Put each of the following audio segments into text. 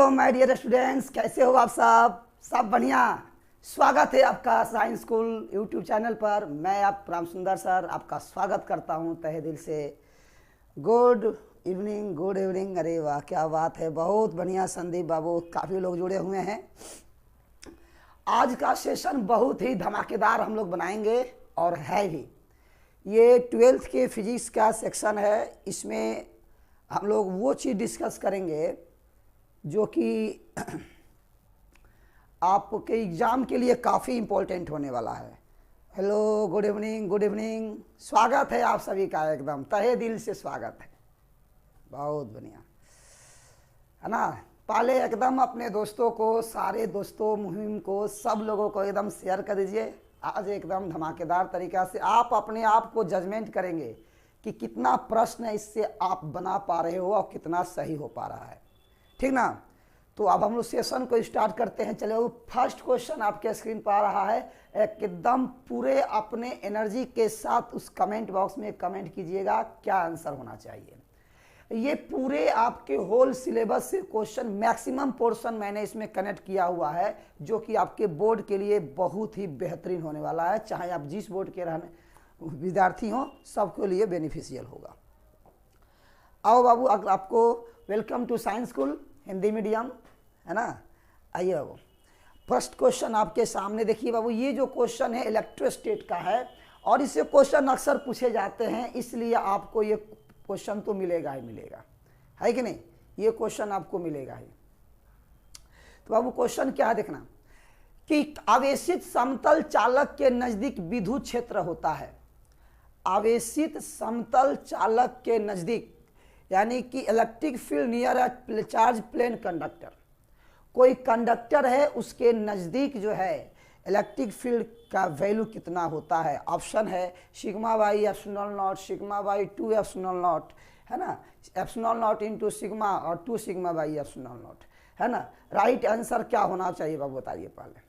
My dear students, कैसे हो आप सब बढ़िया। स्वागत है आपका साइंस स्कूल यूट्यूब चैनल पर। मैं आप राम सुंदर सर आपका स्वागत करता हूं तहे दिल से। Good evening. अरे वाह, क्या बात है, बहुत बढ़िया संदीप बाबू, काफ़ी लोग जुड़े हुए हैं। आज का सेशन बहुत ही धमाकेदार हम लोग बनाएंगे और है भी। ये 12th के फिजिक्स का सेक्शन है। इसमें हम लोग वो चीज़ डिस्कस करेंगे जो कि आपके एग्ज़ाम के लिए काफ़ी इम्पोर्टेंट होने वाला है। Hello, good evening. स्वागत है आप सभी का, एकदम तहे दिल से स्वागत है। बहुत बढ़िया है ना। पहले एकदम अपने दोस्तों को, सारे दोस्तों मुहिम को, सब लोगों को एकदम शेयर कर दीजिए। आज एकदम धमाकेदार तरीक़ा से आप अपने आप को जजमेंट करेंगे कि कितना प्रश्न इससे आप बना पा रहे हो और कितना सही हो पा रहा है, ठीक ना। तो अब हम लोग सेशन को स्टार्ट करते हैं। चलो, फर्स्ट क्वेश्चन आपके स्क्रीन पर आ रहा है। एकदम पूरे अपने एनर्जी के साथ उस कमेंट बॉक्स में कमेंट कीजिएगा क्या आंसर होना चाहिए। ये पूरे आपके होल सिलेबस से क्वेश्चन, मैक्सिमम पोर्शन मैंने इसमें कनेक्ट किया हुआ है, जो कि आपके बोर्ड के लिए बहुत ही बेहतरीन होने वाला है। चाहे आप जिस बोर्ड के रहने विद्यार्थी हों, सबके लिए बेनिफिशियल होगा। आओ बाबू, अगर आपको welcome to science school Hindi medium, है ना। आइए बाबू, फर्स्ट क्वेश्चन आपके सामने देखिए बाबू। ये जो क्वेश्चन है इलेक्ट्रोस्टेट का है और इससे क्वेश्चन अक्सर पूछे जाते हैं, इसलिए आपको ये क्वेश्चन तो मिलेगा ही मिलेगा, है कि नहीं। ये क्वेश्चन आपको मिलेगा ही। तो बाबू क्वेश्चन क्या है देखना, कि आवेशित समतल चालक के नजदीक विद्युत क्षेत्र होता है। आवेशित समतल चालक के नजदीक, यानी कि electric field near a charge plane conductor. कोई कंडक्टर है, उसके नज़दीक जो है इलेक्ट्रिक फील्ड का वैल्यू कितना होता है। ऑप्शन है sigma by epsilon not, sigma by 2 epsilon not, है ना, एप्सिलॉन नॉट इंटू सिग्मा और 2 सिग्मा बाई एप्सिलॉन नॉट, है ना। राइट आंसर क्या होना चाहिए बाबू, बताइए पहले।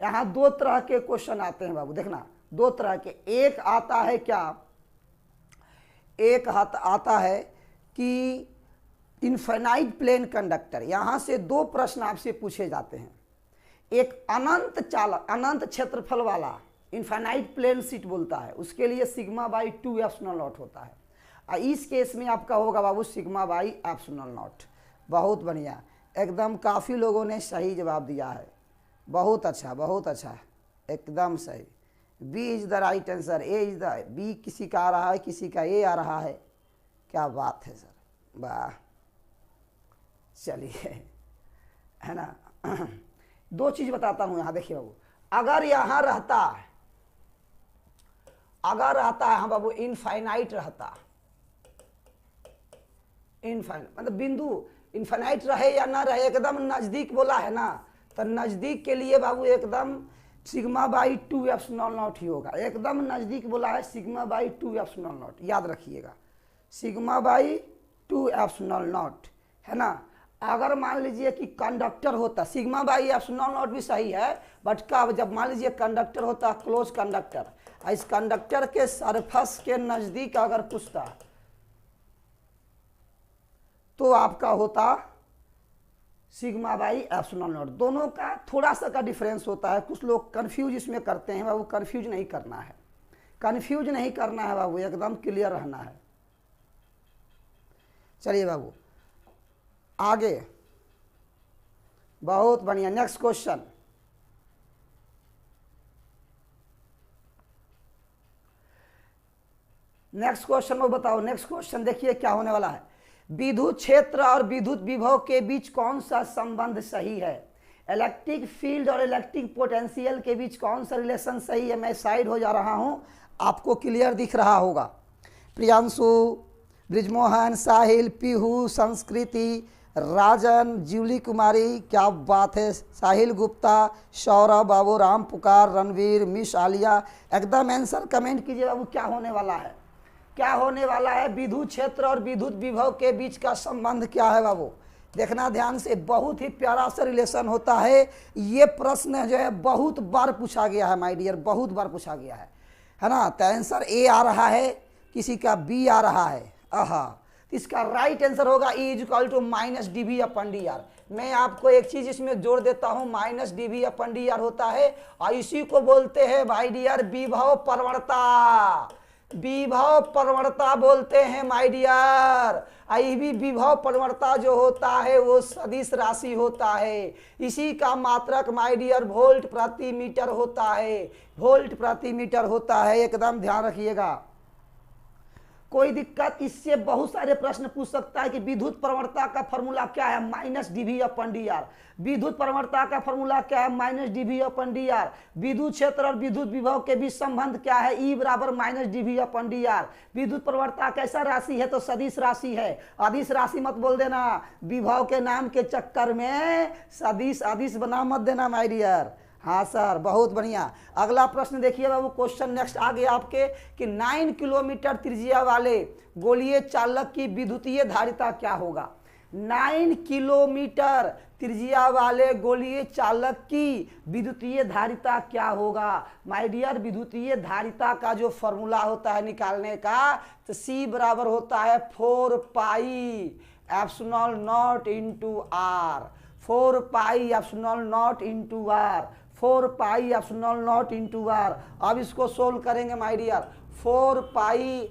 यहाँ दो तरह के क्वेश्चन आते हैं बाबू, देखना, दो तरह के। एक आता है क्या, एक आता है कि इनफाइनाइट प्लेन कंडक्टर। यहाँ से दो प्रश्न आपसे पूछे जाते हैं। एक अनंत चालक, अनंत क्षेत्रफल वाला इनफाइनाइट प्लेन शीट बोलता है, उसके लिए सिग्मा बाई 2 एप्सिलॉन नॉट होता है। और इस केस में आपका होगा बाबू सिग्मा बाई एप्सिलॉन नॉट। बहुत बढ़िया, एकदम काफ़ी लोगों ने सही जवाब दिया है। बहुत अच्छा, एकदम सही। B is the right answer, A is the, B किसी का आ रहा है, किसी का ए आ रहा है। क्या बात है सर, वाह। चलिए, है ना। दो चीज बताता हूं यहाँ, देखिए बाबू। अगर यहाँ रहता है, हाँ बाबू, इनफाइनाइट रहता, इनफाइनाइट मतलब बिंदु इनफाइनाइट रहे या ना रहे, एकदम नजदीक बोला है ना, तो नजदीक के लिए बाबू एकदम सिग्मा बाई 2 एप्सिलॉन नॉट ही होगा। एकदम नजदीक बोला है, सिग्मा बाई 2 एप्सिलॉन नॉट, याद रखिएगा, सिग्मा बाई 2 एप्सिलॉन नॉट, है ना। अगर मान लीजिए कि कंडक्टर होता, सिग्मा बाई एप्सिलॉन नॉट भी सही है, बट का जब मान लीजिए कंडक्टर होता, क्लोज कंडक्टर, इस कंडक्टर के सरफेस के नजदीक अगर पूछता तो आपका होता सिग्मा बाई एप्सिलॉन नॉट। दोनों का थोड़ा सा का डिफरेंस होता है। कुछ लोग कंफ्यूज इसमें करते हैं बाबू, कंफ्यूज नहीं करना है, कंफ्यूज नहीं करना है बाबू, एकदम क्लियर रहना है। चलिए बाबू आगे, बहुत बढ़िया। नेक्स्ट क्वेश्चन, वो बताओ। नेक्स्ट क्वेश्चन देखिए क्या होने वाला है। विद्युत क्षेत्र और विद्युत विभव के बीच कौन सा संबंध सही है। इलेक्ट्रिक फील्ड और इलेक्ट्रिक पोटेंशियल के बीच कौन सा रिलेशन सही है। मैं साइड हो जा रहा हूं, आपको क्लियर दिख रहा होगा। प्रियांशु, ब्रिजमोहन, साहिल, पीहू, संस्कृति, राजन, ज्यूली कुमारी, क्या बात है, साहिल गुप्ता, सौरभ बाबू, राम पुकार, रणवीर, मिस आलिया, एकदम आंसर कमेंट कीजिए बाबू। क्या होने वाला है, क्या होने वाला है। विद्युत क्षेत्र और विद्युत विभव के बीच का संबंध क्या है बाबू, देखना ध्यान से। बहुत ही प्यारा सा रिलेशन होता है। ये प्रश्न जो है बहुत बार पूछा गया है माय डियर, बहुत बार पूछा गया है ना। तो आंसर ए आ रहा है, किसी का बी आ रहा है। आहा, इसका राइट आंसर होगा E equal to minus dV अपन dr। मैं आपको एक चीज इसमें जोड़ देता हूं, माइनस dV अपन dr होता है और इसी को बोलते हैं भाई डियर विभव प्रवणता। विभव प्रवणता बोलते हैं माय डियर। आई भी विभव प्रवणता जो होता है वो सदिश राशि होता है। इसी का मात्रक माय डियर वोल्ट प्रति मीटर होता है, वोल्ट प्रति मीटर होता है, एकदम ध्यान रखिएगा। कोई दिक्कत, इससे बहुत सारे प्रश्न पूछ सकता है कि विद्युत प्रवणता का फॉर्मूला क्या है, माइनस dV अपन dr। विद्युत प्रवणता का फॉर्मूला क्या है, माइनस dV अपन dr। विद्युत क्षेत्र और विद्युत विभव के बीच संबंध क्या है, E बराबर माइनस dV अपन dr। विद्युत प्रवणता कैसा राशि है, तो सदिश राशि है। अदिश राशि मत बोल देना, विभव के नाम के चक्कर में सदिश अदिश बना मत देना माय डियर। हाँ सर, बहुत बढ़िया। अगला प्रश्न देखिए बाबू, क्वेश्चन नेक्स्ट आ गया आपके कि 9 किलोमीटर त्रिज्या वाले गोलीय चालक की विद्युतीय धारिता क्या होगा। 9 किलोमीटर त्रिज्या वाले गोलीय चालक की विद्युतीय धारिता क्या होगा। माय डियर, विद्युतीय धारिता का जो फॉर्मूला होता है निकालने का, तो C बराबर होता है 4 pi epsilon naught into r. 4 pi epsilon naught into r, 4 pi epsilon naught into r. अब इसको सोल्व करेंगे माय डियर। 4 पाई,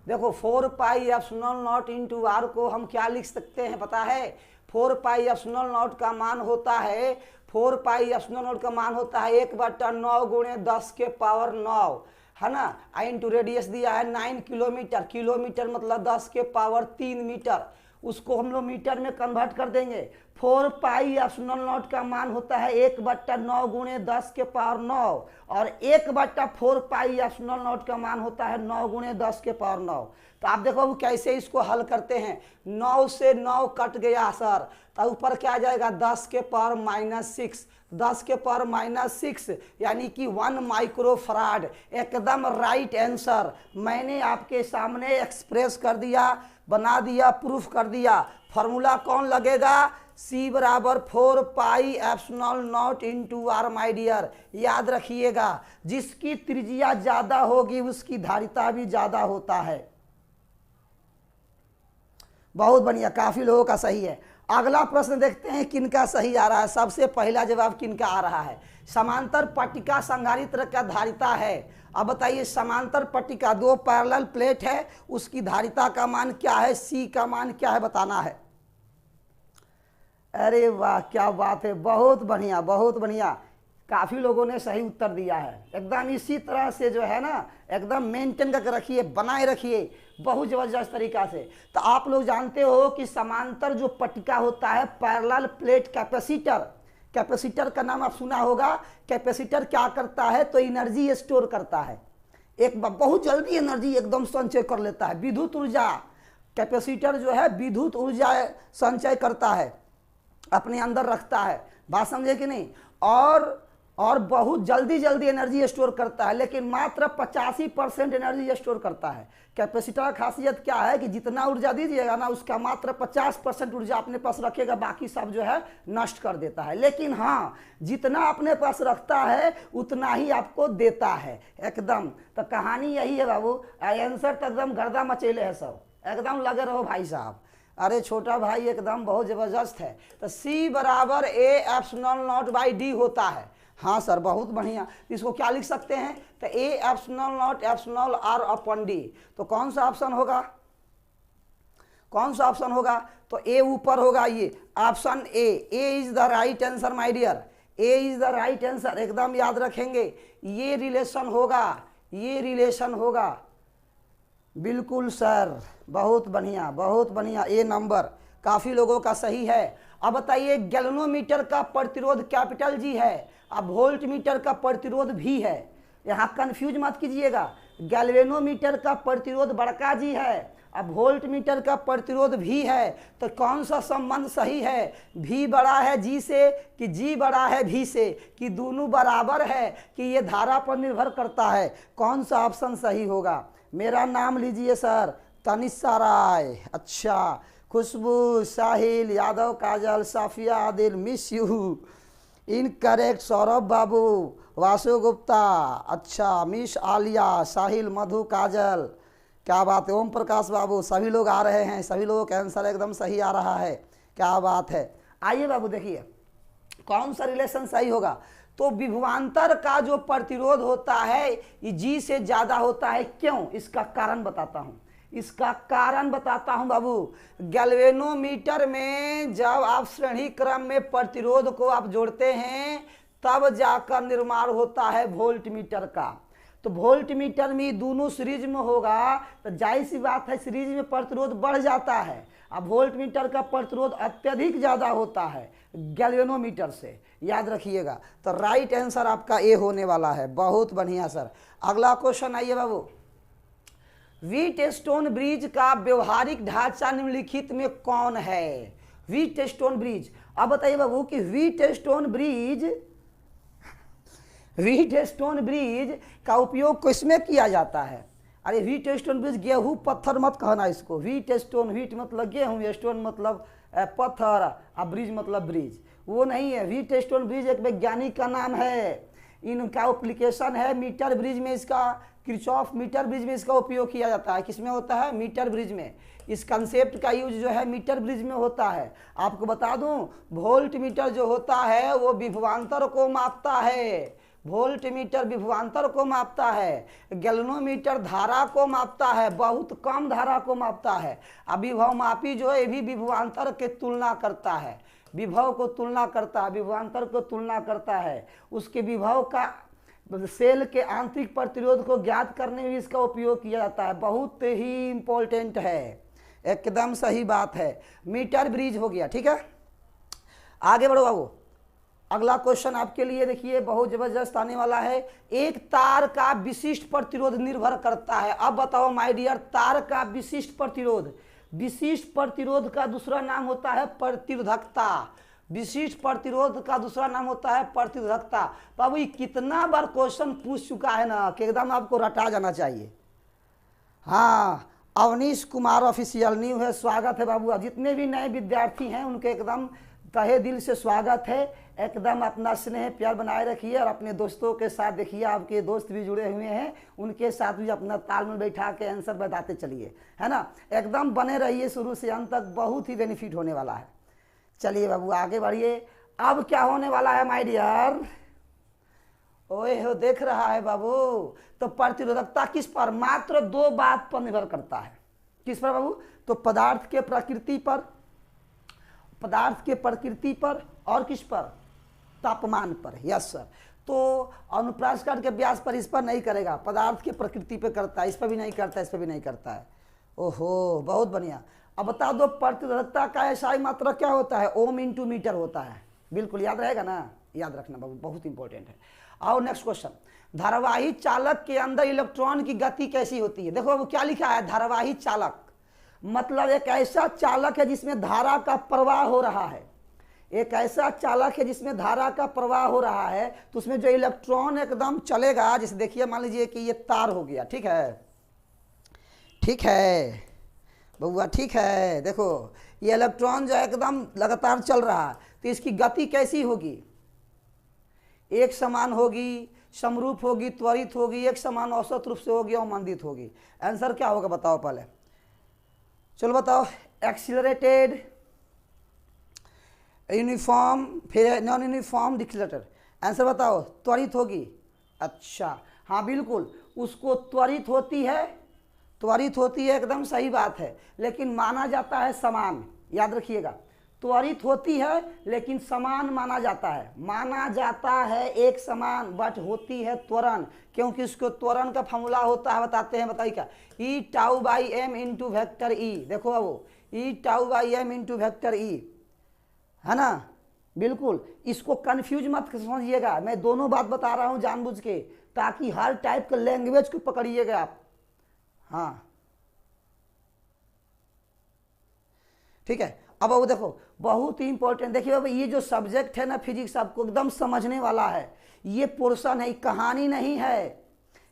देखो 4 pi epsilon naught into r को हम क्या लिख सकते हैं पता है। 4 पाई एप्सिलॉन नॉट का मान होता है, 4 पाई एप्सिलॉन नॉट का मान होता है 1/9 गुणे 10 के पावर 9, है ना। इंटू रेडियस दिया है 9 किलोमीटर, किलोमीटर मतलब 10 के पावर 3 मीटर। उसको हम लोग मीटर में कन्वर्ट कर देंगे। 4 पाई एप्सिलॉन नॉट का मान होता है 1/9 गुणे 10 के पावर 9 और 1/4 पाई एप्सिलॉन नॉट का मान होता है 9 गुणे 10 के पावर 9। तो आप देखो कैसे इसको हल करते हैं। 9 से 9 कट गया सर, तो ऊपर क्या आ जाएगा 10 के पावर -6, 10 के पावर -6 यानी कि 1 माइक्रोफराड। एकदम राइट आंसर मैंने आपके सामने एक्सप्रेस कर दिया, बना दिया, प्रूफ कर दिया। फॉर्मूला कौन लगेगा, C बराबर 4 pi epsilon naught into r my dear. याद रखिएगा, जिसकी त्रिज्या ज्यादा होगी उसकी धारिता भी ज्यादा होता है। बहुत बढ़िया, काफी लोगों का सही है। अगला प्रश्न देखते हैं किनका सही आ रहा है। सबसे पहला जवाब किनका आ रहा है। समांतर पट्टिका संधारित्र का धारिता है। अब बताइए, समांतर पट्टिका 2 पैरेलल प्लेट है, उसकी धारिता का मान क्या है, C का मान क्या है बताना है। अरे वाह, क्या बात है, बहुत बढ़िया बहुत बढ़िया। काफी लोगों ने सही उत्तर दिया है। एकदम इसी तरह से जो है ना, एकदम मेंटेन करके रखिए, बनाए रखिए बहुत जबरदस्त तरीका से। तो आप लोग जानते हो कि समांतर जो पट्टिका होता है, पैरेलल प्लेट कैपेसिटर, कैपेसिटर का नाम आप सुना होगा। कैपेसिटर क्या करता है, तो एनर्जी स्टोर करता है, एक बहुत जल्दी एनर्जी एकदम संचय कर लेता है, विद्युत ऊर्जा। कैपेसिटर जो है विद्युत ऊर्जा संचय करता है, अपने अंदर रखता है। बात समझे कि नहीं। और बहुत जल्दी एनर्जी स्टोर करता है, लेकिन मात्र 85% एनर्जी स्टोर करता है। कैपेसिटर का खासियत क्या है कि जितना ऊर्जा दीजिएगा ना, उसका मात्र 50% ऊर्जा अपने पास रखेगा, बाकी सब जो है नष्ट कर देता है। लेकिन हाँ, जितना अपने पास रखता है उतना ही आपको देता है एकदम। तो कहानी यही है बाबू। आंसर तो एकदम गर्दा मचेले है सब, एकदम लगे रहो भाई साहब। अरे छोटा भाई एकदम बहुत जबरदस्त है। तो C बराबर A epsilon not by D होता है। हाँ सर, बहुत बढ़िया। इसको क्या लिख सकते हैं, तो A epsilon not epsilon R upon D। तो कौन सा ऑप्शन होगा, कौन सा ऑप्शन होगा, तो A ऊपर होगा, ये option A is the right answer my dear. A is the right answer, एकदम याद रखेंगे। ये रिलेशन होगा, ये रिलेशन होगा, बिल्कुल सर, बहुत बढ़िया बहुत बढ़िया। A नंबर काफी लोगों का सही है। अब बताइए, गैल्वेनोमीटर का प्रतिरोध कैपिटल G है, अब वोल्ट मीटर का प्रतिरोध भी है। यहाँ कंफ्यूज मत कीजिएगा। गैल्वेनोमीटर का प्रतिरोध बड़का G है, अब वोल्ट मीटर का प्रतिरोध भी है। तो कौन सा संबंध सही है, V बड़ा है G से कि G बड़ा है V से, कि दोनों बराबर है, कि ये धारा पर निर्भर करता है। कौन सा ऑप्शन सही होगा। मेरा नाम लीजिए सर, तनिषा राय, अच्छा, Khushbu, Sahil, Yadav, Kajal, Safiya, Adil, miss you, incorrect, Saurabh Babu, Vasu Gupta, अच्छा, मिस आलिया, साहिल, मधु, काजल, क्या बात है ओम प्रकाश बाबू, सभी लोग आ रहे हैं, सभी लोगों का आंसर एकदम सही आ रहा है, क्या बात है। आइए बाबू देखिए कौन सा रिलेशन सही होगा। तो विभवांतर का जो प्रतिरोध होता है ये जी से ज्यादा होता है, क्यों? इसका कारण बताता हूं, इसका कारण बताता हूं बाबू। गैल्वेनोमीटर में जब आप श्रेणी क्रम में प्रतिरोध को आप जोड़ते हैं तब जाकर निर्माण होता है वोल्ट मीटर का। तो वोल्ट मीटर में दोनों सीरीज में होगा तो जाहिर सी बात है सीरीज में प्रतिरोध बढ़ जाता है। अब वोल्ट मीटर का प्रतिरोध अत्यधिक ज्यादा होता है गैल्वेनोमीटर से, याद रखिएगा। तो राइट आंसर आपका ए होने वाला है। बहुत बढ़िया सर। अगला क्वेश्चन आइए बाबू। व्हीटस्टोन ब्रिज का व्यवहारिक ढांचा निम्नलिखित में कौन है? Wheatstone bridge. अब बताइए बाबू कि व्हीटस्टोन ब्रिज का उपयोग किसमें किया जाता है? अरे व्हीटस्टोन ब्रिज, गेहूं पत्थर मत कहना इसको। व्हीटस्टोन, व्हीट मतलब गेहूं, स्टोन मतलब पत्थर, और ब्रिज मतलब ब्रिज, वो नहीं है। व्हीटस्टोन ब्रिज एक वैज्ञानिक का नाम है, इनका एप्लीकेशन है मीटर ब्रिज में। इसका किरचॉफ मीटर ब्रिज में इसका उपयोग किया जाता है। किसमें होता है? मीटर ब्रिज में। इस कंसेप्ट का यूज जो है मीटर ब्रिज में होता है। आपको बता दूं वोल्ट मीटर जो होता है वो विभवांतर को मापता है, वोल्ट मीटर विभवांतर को मापता है, गैल्वेनोमीटर धारा को मापता है, बहुत कम धारा को मापता है। अब विभव मापी जो है ये भी विभवांतर के तुलना करता है, विभव को तुलना करता है, विभवांतर को तुलना करता है। उसके विभव का सेल के आंतरिक प्रतिरोध को ज्ञात करने में इसका उपयोग किया जाता है। बहुत ही इंपॉर्टेंट है, एकदम सही बात है। मीटर ब्रिज हो गया, ठीक है। आगे बढ़ो बाबू। अगला क्वेश्चन आपके लिए देखिए बहुत जबरदस्त आने वाला है। एक तार का विशिष्ट प्रतिरोध निर्भर करता है। अब बताओ माय डियर, तार का विशिष्ट प्रतिरोध, विशिष्ट प्रतिरोध का दूसरा नाम होता है प्रतिरोधकता। विशिष्ट प्रतिरोध का दूसरा नाम होता है प्रतिरोधकता। बाबू ये कितना बार क्वेश्चन पूछ चुका है ना कि एकदम आपको रटा जाना चाहिए। हाँ, अवनीश कुमार ऑफिशियल न्यू है, स्वागत है बाबू। जितने भी नए विद्यार्थी हैं उनके एकदम तहे दिल से स्वागत है। एकदम अपना स्नेह प्यार बनाए रखिए और अपने दोस्तों के साथ देखिए, आपके दोस्त भी जुड़े हुए हैं, उनके साथ भी अपना तालमेल बैठा के आंसर बताते चलिए, है ना। एकदम बने रहिए शुरू से अंत तक, बहुत ही बेनिफिट होने वाला है। चलिए बाबू आगे बढ़िए। अब क्या होने वाला है माय डियर? ओए हो देख रहा है बाबू। तो प्रतिरोधकता किस पर? मात्र दो बात पर निर्भर करता है। किस पर बाबू? तो पदार्थ के प्रकृति पर, पदार्थ के प्रकृति पर, और किस पर? तापमान पर। Yes sir. तो अनुप्रास काट के व्यास पर, इस पर नहीं करेगा, पदार्थ के प्रकृति पे करता है, इस पर भी नहीं करता है, इस पर भी नहीं करता है। ओहो बहुत बढ़िया। अब बता दो प्रतिरोधकता का एसआई मात्रा क्या होता है? ओम इंटू मीटर होता है। बिल्कुल याद रहेगा ना, याद रखना बाबू, बहुत इंपॉर्टेंट है। और नेक्स्ट क्वेश्चन, धारावाही चालक के अंदर इलेक्ट्रॉन की गति कैसी होती है? देखो बाबू क्या लिखा है, धारावाही चालक मतलब एक ऐसा चालक है जिसमें धारा का प्रवाह हो रहा है। एक ऐसा चालक है जिसमें धारा का प्रवाह हो रहा है, तो उसमें जो इलेक्ट्रॉन एकदम चलेगा। जैसे देखिए मान लीजिए कि ये तार हो गया, ठीक है, ठीक है बउआ, ठीक है। देखो ये इलेक्ट्रॉन जो है एकदम लगातार चल रहा है, तो इसकी गति कैसी होगी? एक समान होगी, समरूप होगी, त्वरित होगी, एक समान औसत रूप से होगी, अवमंदित होगी। आंसर क्या होगा बताओ पहले, चलो बताओ। एक्सीलरेटेड, यूनिफॉर्म, फिर नॉन यूनिफॉर्म डिक्लेटर। आंसर बताओ। त्वरित होगी। अच्छा हाँ बिल्कुल, उसको त्वरित होती है, त्वरित होती है, एकदम सही बात है, लेकिन माना जाता है समान। याद रखिएगा, त्वरित होती है लेकिन समान माना जाता है, माना जाता है एक समान, बट होती है त्वरण, क्योंकि उसको त्वरण का फॉर्मूला होता है, बताते हैं, बताइए क्या? E tau by M into vector E. देखो वो E tau by M into vector E, है ना। बिल्कुल, इसको कंफ्यूज मत समझिएगा, मैं दोनों बात बता रहा हूं जानबूझ के, ताकि हर टाइप के लैंग्वेज को पकड़िएगा आप। हाँ ठीक है। अब वो देखो बहुत ही इंपॉर्टेंट, देखिए बाबा ये जो सब्जेक्ट है ना फिजिक्स, आपको एकदम समझने वाला है। ये पोर्शन है, कहानी नहीं है,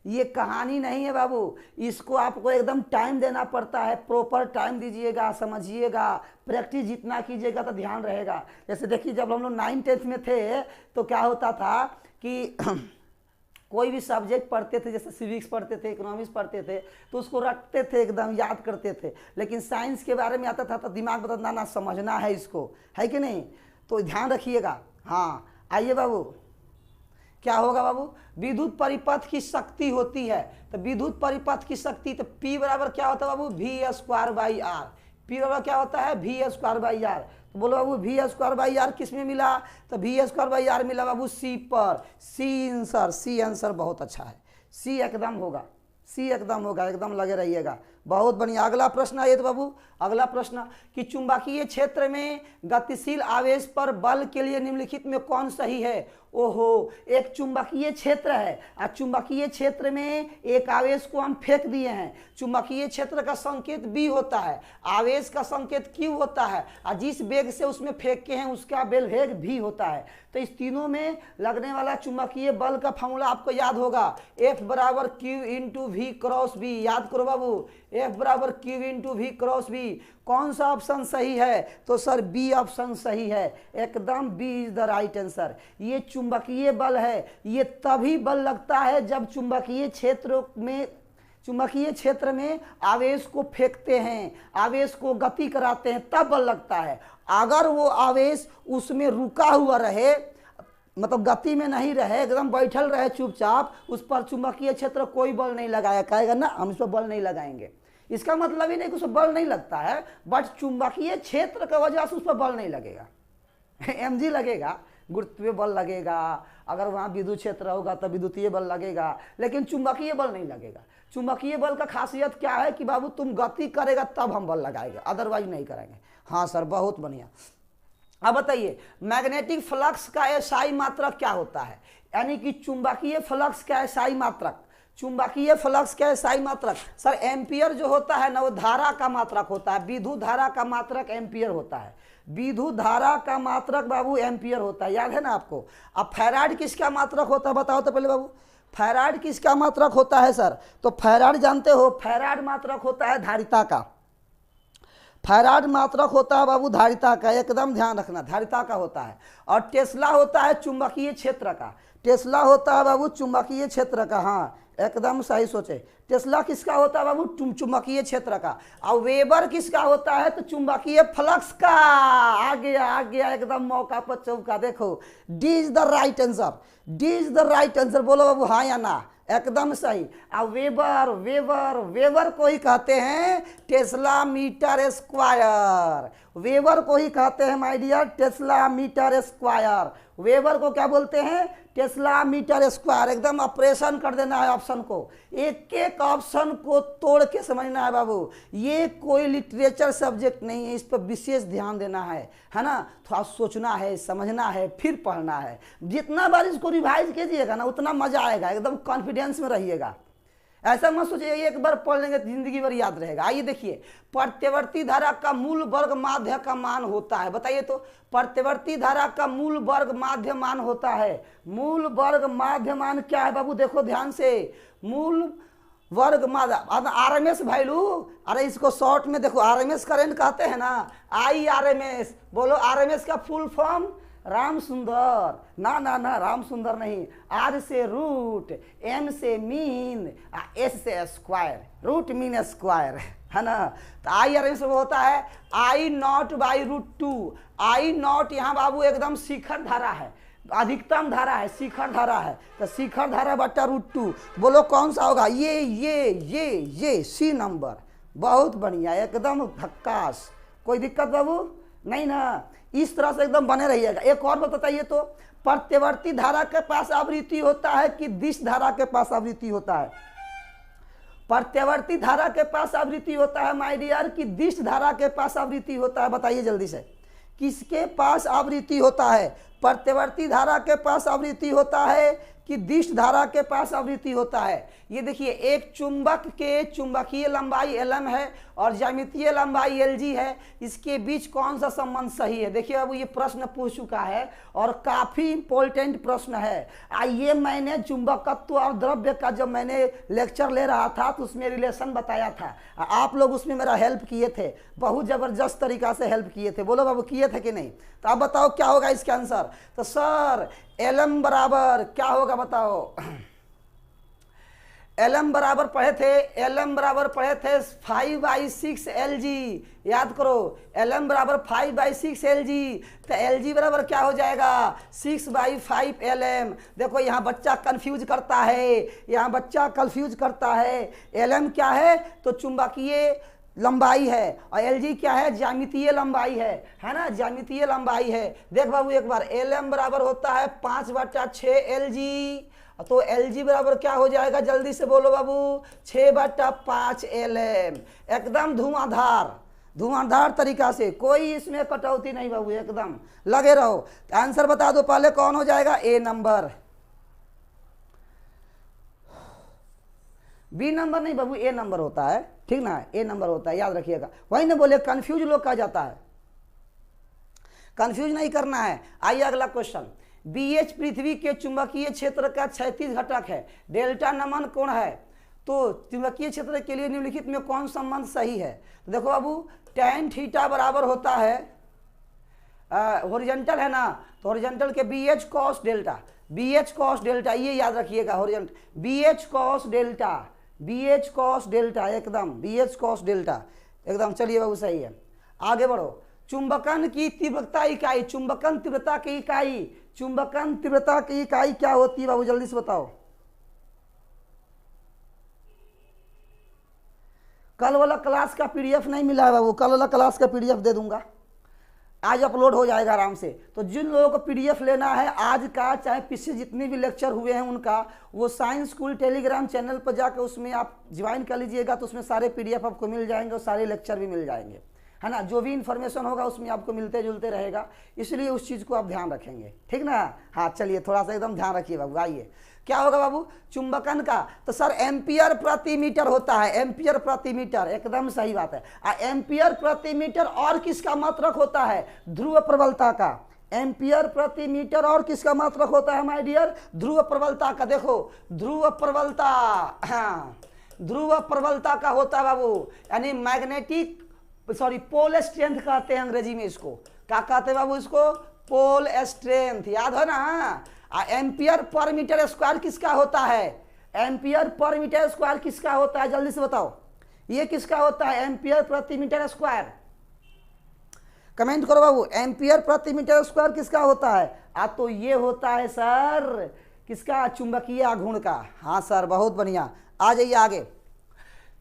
ये कहानी नहीं है बाबू। इसको आपको एकदम टाइम देना पड़ता है, प्रॉपर टाइम दीजिएगा, समझिएगा, प्रैक्टिस जितना कीजिएगा तो ध्यान रहेगा। जैसे देखिए जब हम लोग 9th 10th में थे तो क्या होता था कि कोई भी सब्जेक्ट पढ़ते थे, जैसे सिविक्स पढ़ते थे, इकोनॉमिक्स पढ़ते थे, तो उसको रटते थे, एकदम याद करते थे। लेकिन साइंस के बारे में आता था तो दिमाग बदलना ना, समझना है इसको, है कि नहीं? तो ध्यान रखिएगा। हाँ आइए बाबू, क्या होगा बाबू? विद्युत परिपथ की शक्ति होती है, तो विद्युत परिपथ की शक्ति, तो P बराबर क्या होता है बाबू? V²/R। P बराबर क्या होता है? V²/R। तो बोलो बाबू V²/R किस में मिला? तो V²/R मिला बाबू C पर। सी आंसर बहुत अच्छा है, C एकदम होगा, C एकदम होगा, एकदम लगे रहिएगा। बहुत बढ़िया। अगला प्रश्न आइए तो बाबू, अगला प्रश्न कि चुंबकीय क्षेत्र में गतिशील आवेश पर बल के लिए निम्नलिखित में कौन सही है? ओहो, एक चुंबकीय क्षेत्र है और चुंबकीय क्षेत्र में एक आवेश को हम फेंक दिए हैं। चुंबकीय क्षेत्र का संकेत B होता है, आवेश का संकेत Q होता है, और जिस वेग से उसमें फेंके हैं उसका बेल वेग V होता है। तो इस तीनों में लगने वाला चुंबकीय बल का फॉर्मूला आपको याद होगा, F बराबर Q into V cross B। याद करो बाबू, F बराबर Q into V cross B। कौन सा ऑप्शन सही है? तो सर बी ऑप्शन सही है, एकदम B is the right answer. ये चुंबकीय बल है, ये तभी बल लगता है जब चुंबकीय क्षेत्र में आवेश को फेंकते हैं, आवेश को गति कराते हैं, तब बल लगता है। अगर वो आवेश उसमें रुका हुआ रहे, मतलब गति में नहीं रहे, एकदम बैठल रहे चुपचाप, उस पर चुंबकीय क्षेत्र कोई बल नहीं लगाया, कहेगा ना हम इस पर बल नहीं लगाएंगे। इसका मतलब ही नहीं कि उस पर बल नहीं लगता है, बट चुंबकीय क्षेत्र की वजह से उस पर बल नहीं लगेगा। mg लगेगा, गुरुत्वीय बल लगेगा, अगर वहाँ विद्युत क्षेत्र होगा तो विद्युतीय बल लगेगा, लेकिन चुंबकीय बल नहीं लगेगा। चुंबकीय बल का खासियत क्या है कि बाबू तुम गति करेगा तब हम बल लगाएंगे, अदरवाइज नहीं करेंगे। हाँ सर बहुत बढ़िया। अब बताइए मैग्नेटिक फ्लक्स का एसआई मात्रक क्या होता है? यानी कि चुंबकीय फ्लक्स का एसआई मात्रक, चुंबकीय फ्लक्स का एसआई मात्रक सर एम्पियर जो होता है ना, वो धारा का मात्रक होता है। विद्युत धारा का मात्रक एम्पियर होता है, विद्युत धारा का मात्रक बाबू एम्पियर होता है, याद है ना आपको। अब फैराड किसका मात्रक होता है बताओ तो पहले बाबू, फैराड किसका मात्रक होता है सर? तो फैराड जानते हो, फैराड मात्रक होता है धारिता का, फैराड मात्रक होता है बाबू धारिता का, एकदम ध्यान रखना, धारिता का होता है। और टेस्ला होता है चुंबकीय क्षेत्र का, टेस्ला होता है बाबू चुंबकीय क्षेत्र का। हाँ एकदम सही सोचे, टेस्ला किसका होता है बाबू? चुंबकीय क्षेत्र का। और वेबर किसका होता है? तो चुंबकीय फ्लक्स का। आ गया एकदम मौका पर चौका। देखो D is the right answer, D is the right answer. बोलो बाबू हाँ या ना, एकदम सही। अब वेबर को ही कहते हैं टेस्ला मीटर स्क्वायर, वेबर को ही कहते हैं my dear tesla metre square. Weber को क्या बोलते हैं? Tesla metre square. एकदम ऑपरेशन कर देना है ऑप्शन को, एक एक ऑप्शन को तोड़ के समझना है बाबू। ये कोई लिटरेचर सब्जेक्ट नहीं है, इस पर विशेष ध्यान देना है ना। थोड़ा सोचना है, समझना है, फिर पढ़ना है। जितना बार इसको रिवाइज कीजिएगा ना उतना मजा आएगा, एकदम कॉन्फिडेंस में रहिएगा। ऐसा मत सोचिए एक बार पढ़ लेंगे जिंदगी भर याद रहेगा। आइए देखिए, प्रत्यवर्ती धारा का मूल वर्ग माध्य का मान होता है। बताइए तो, प्रत्यवर्ती धारा का मूल वर्ग माध्य मान होता है। मूल वर्ग माध्य मान क्या है बाबू? देखो ध्यान से, मूल वर्ग माध्य आरएमएस वैल्यू। अरे इसको शॉर्ट में देखो, आरएमएस करंट कहते हैं ना, IRMS। बोलो आरएमएस का फुल फॉर्म राम सुंदर। ना राम सुंदर नहीं, R से रूट, M से मीन, S से स्क्वायर, रूट मीन स्क्वायर, है ना। तो IRMS वो होता है I0/√2। I0 यहाँ बाबू एकदम शिखर धारा है, अधिकतम धारा है, शिखर धारा है, तो शिखर धारा बट्टा √2। बोलो कौन सा होगा? ये C नंबर। बहुत बढ़िया, एकदम झक्कास। कोई दिक्कत बाबू नहीं ना, इस तरह से एकदम बने रहिएगा। एक और बताइए तो, प्रत्यवर्ती धारा के पास आवृत्ति होता है कि दिश धारा के पास आवृत्ति होता है? प्रत्यवर्ती धारा के पास आवृत्ति होता है माय डियर कि दिश धारा के पास आवृत्ति होता है? बताइए जल्दी से, किसके पास आवृत्ति होता है? प्रत्यवर्ती धारा के पास आवृत्ति होता है कि दिश धारा के पास आवृत्ति होता है? ये देखिए, एक चुंबक के चुंबकीय लंबाई Lm है और ज्यामितीय लंबाई Lg है, इसके बीच कौन सा संबंध सही है? देखिए अब ये प्रश्न पूछ चुका है और काफी इंपॉर्टेंट प्रश्न है। आइए, मैंने चुंबकत्व और द्रव्य का जब मैंने लेक्चर ले रहा था तो उसमें रिलेशन बताया था, आप लोग उसमें मेरा हेल्प किए थे, बहुत जबरदस्त तरीका से हेल्प किए थे। बोलो बाबू किए थे कि नहीं? तो अब बताओ क्या होगा इसका आंसर? तो सर Lm बराबर क्या होगा बताओ? एलएम बराबर पढ़े थे, एलएम बराबर पढ़े थे 5/6 LG। याद करो, एलएम बराबर 5/6 LG। तो एलजी बराबर क्या हो जाएगा 6/5 LM। देखो यहाँ बच्चा कंफ्यूज करता है, यहाँ बच्चा कंफ्यूज करता है। एलएम क्या है तो चुंबकीय लंबाई है, और एलजी क्या है ज्यामितीय लंबाई है ना, ज्यामितीय लंबाई है। देख बाबू एक बार, एलएम बराबर होता है 5/6 LG। तो LG बराबर क्या हो जाएगा, जल्दी से बोलो बाबू, 6/5 LM। एकदम धुआंधार, धुआंधार तरीका से, कोई इसमें कटौती नहीं बाबू, एकदम लगे रहो। आंसर बता दो पहले कौन हो जाएगा, ए नंबर। बी नंबर नहीं बाबू, ए नंबर होता है, ठीक ना, ए नंबर होता है, याद रखिएगा। वही ना बोले कंफ्यूज लोग कहा जाता है, कंफ्यूज नहीं करना है। आइए अगला क्वेश्चन। BH पृथ्वी के चुंबकीय क्षेत्र का क्षैतिज घटक है, डेल्टा नमन कोण है। तो चुंबकीय क्षेत्र के लिए निम्नलिखित में कौन संबंध सही है। तो देखो बाबू, tan थीटा बराबर होता है हॉरिजॉन्टल है ना, तो हॉरिजॉन्टल के BH cos delta, BH cos delta, ये याद रखिएगा, horizontal BH cos delta, BH cos delta, एकदम BH cos डेल्टा, एकदम। चलिए बाबू सही है, आगे बढ़ो। चुंबकन की तीव्रता इकाई, चुंबकन तीव्रता की इकाई, चुंबकन तीव्रता की इकाई क्या होती है बाबू, जल्दी से बताओ। कल वाला क्लास का PDF नहीं मिला है बाबू, कल वाला क्लास का PDF दे दूंगा, आज अपलोड हो जाएगा आराम से। तो जिन लोगों को PDF लेना है आज का, चाहे पीछे जितने भी लेक्चर हुए हैं उनका, वो साइंस स्कूल टेलीग्राम चैनल पर जाकर उसमें आप ज्वाइन कर लीजिएगा, तो उसमें सारे PDF आपको मिल जाएंगे और सारे लेक्चर भी मिल जाएंगे, है ना। जो भी इन्फॉर्मेशन होगा उसमें आपको मिलते जुलते रहेगा, इसलिए उस चीज़ को आप ध्यान रखेंगे, ठीक ना। हाँ चलिए थोड़ा सा एकदम ध्यान रखिए बाबू। आइए क्या होगा बाबू, चुंबकन का, तो सर एम्पियर प्रति मीटर होता है, एम्पियर प्रति मीटर, एकदम सही बात है। एम्पियर प्रति मीटर और किसका मात्रक होता है, ध्रुव प्रबलता का। एम्पियर प्रति मीटर और किसका मात्रक होता है माय डियर, ध्रुव प्रबलता का। देखो ध्रुव प्रबलता, हाँ ध्रुव प्रबलता का होता है बाबू, यानी मैग्नेटिक सॉरी पोल स्ट्रेंथ कहते हैं अंग्रेजी में इसको, क्या कहते हैं बाबू इसको, पोल स्ट्रेंथ, याद है ना। एम्पियर पर मीटर स्क्वायर किसका होता है, एम्पियर पर मीटर स्क्वायर किसका होता है, जल्दी से बताओ, ये किसका होता है, एम्पियर प्रति मीटर स्क्वायर। कमेंट करो बाबू, एम्पियर प्रति मीटर स्क्वायर किसका होता है। तो ये होता है सर किसका, चुंबकीय आघूर्ण का। हाँ सर बहुत बढ़िया, आ जाइए आगे।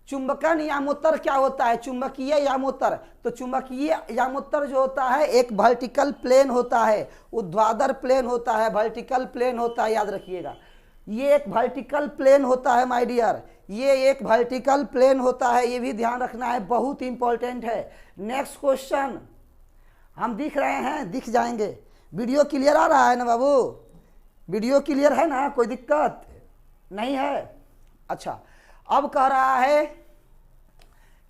चुंबकन यामोत्तर क्या होता है, चुंबकीय यामोत्तर। तो चुंबकीय यामोत्तर जो होता है एक वर्टिकल प्लेन होता है, ऊर्ध्वाधर प्लेन होता है, वर्टिकल प्लेन होता है, याद रखिएगा। ये एक वर्टिकल प्लेन होता है माय डियर, ये एक वर्टिकल प्लेन होता है, ये भी ध्यान रखना है, बहुत इंपॉर्टेंट है। नेक्स्ट क्वेश्चन, हम दिख रहे हैं, दिख जाएंगे। वीडियो क्लियर आ रहा है ना बाबू, वीडियो क्लियर है ना, कोई दिक्कत नहीं है। अच्छा, अब कह रहा है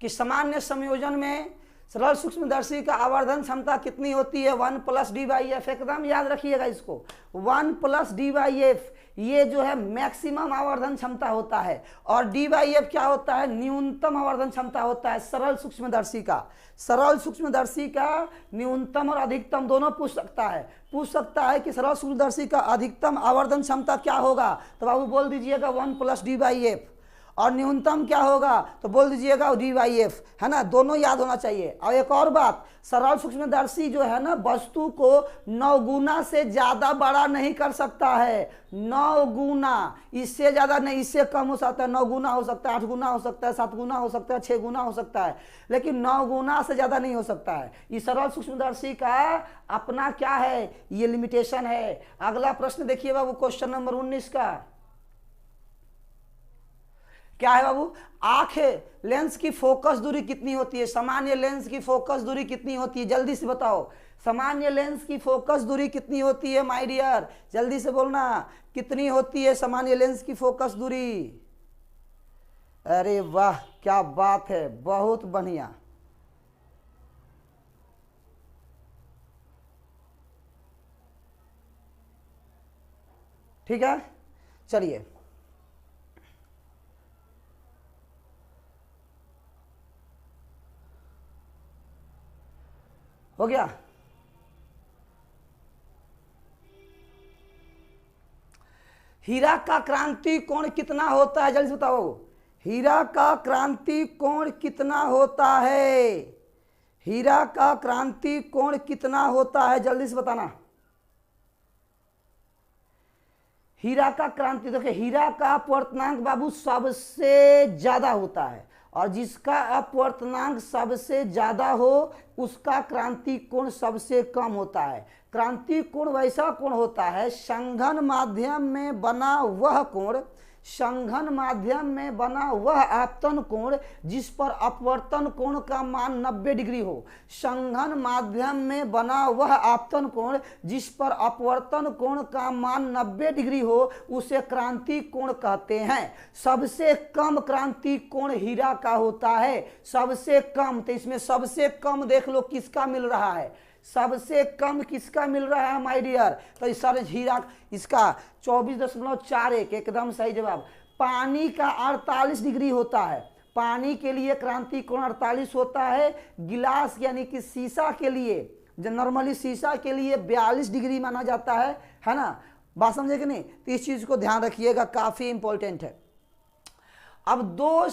कि सामान्य संयोजन में सरल सूक्ष्मदर्शी का आवर्धन क्षमता कितनी होती है, 1 + d/f, एकदम याद रखिएगा इसको, 1 + d/f, ये जो है मैक्सिमम आवर्धन क्षमता होता है, और d/f क्या होता है, न्यूनतम आवर्धन क्षमता होता है सरल सूक्ष्मदर्शी का। सरल सूक्ष्मदर्शी का न्यूनतम और अधिकतम दोनों पूछ सकता है, पूछ सकता है कि सरल सूक्ष्मदर्शी का अधिकतम आवर्धन क्षमता क्या होगा, तो बाबू बोल दीजिएगा 1 + d/f, और न्यूनतम क्या होगा तो बोल दीजिएगा d/f, है ना, दोनों याद होना चाहिए। और एक और बात, सरल सूक्ष्मदर्शी जो है ना वस्तु को 9 गुना से ज्यादा बड़ा नहीं कर सकता है, 9 गुना, इससे ज्यादा नहीं, इससे कम हो सकता है, 9 गुना हो सकता है, 8 गुना हो सकता है, 7 गुना हो सकता है, 6 गुना हो सकता है, लेकिन 9 गुना से ज्यादा नहीं हो सकता है। ये सरल सूक्ष्मदर्शी का अपना क्या है, ये लिमिटेशन है। अगला प्रश्न देखिए बाबू, क्वेश्चन नंबर 19 का क्या है बाबू, आंख लेंस की फोकस दूरी कितनी होती है, सामान्य लेंस की फोकस दूरी कितनी होती है, जल्दी से बताओ, सामान्य लेंस की फोकस दूरी कितनी होती है माय डियर, जल्दी से बोलना, कितनी होती है सामान्य लेंस की फोकस दूरी। अरे वाह क्या बात है, बहुत बढ़िया। ठीक है चलिए, हो गया। हीरा का क्रांति कोण कितना होता है, जल्दी से बताओ। हीरा का क्रांति कोण कितना होता है? हीरा का क्रांति कोण कितना होता है, जल्दी से बताना। हीरा का क्रांति, देखिए हीरा का अपवर्तनांक बाबू सबसे ज्यादा होता है, और जिसका अपवर्तनांक सबसे ज्यादा हो उसका क्रांति कोण सबसे कम होता है। क्रांति कोण वैसा कोण होता है, संघन माध्यम में बना वह कोण, संघन माध्यम में बना वह आपतन कोण जिस पर अपवर्तन कोण का मान 90 डिग्री हो। संघन माध्यम में बना वह आपतन कोण जिस पर अपवर्तन कोण का मान 90 डिग्री हो उसे क्रांति कोण कहते हैं। सबसे कम क्रांति कोण हीरा का होता है, सबसे कम। तो इसमें सबसे कम देख लो किसका मिल रहा है, सबसे कम किसका मिल रहा है माय डियर? तो इस सारे हीरा इसका 24.41 एकदम सही जवाब। पानी का 48 डिग्री होता है, पानी के लिए क्रांति कोण 48 होता है। गिलास यानी कि शीशा के लिए, जो नॉर्मली शीशा के लिए 42 डिग्री माना जाता है ना। बात समझे कि नहीं? तो इस चीज को ध्यान रखिएगा, काफी इंपॉर्टेंट है। अब दो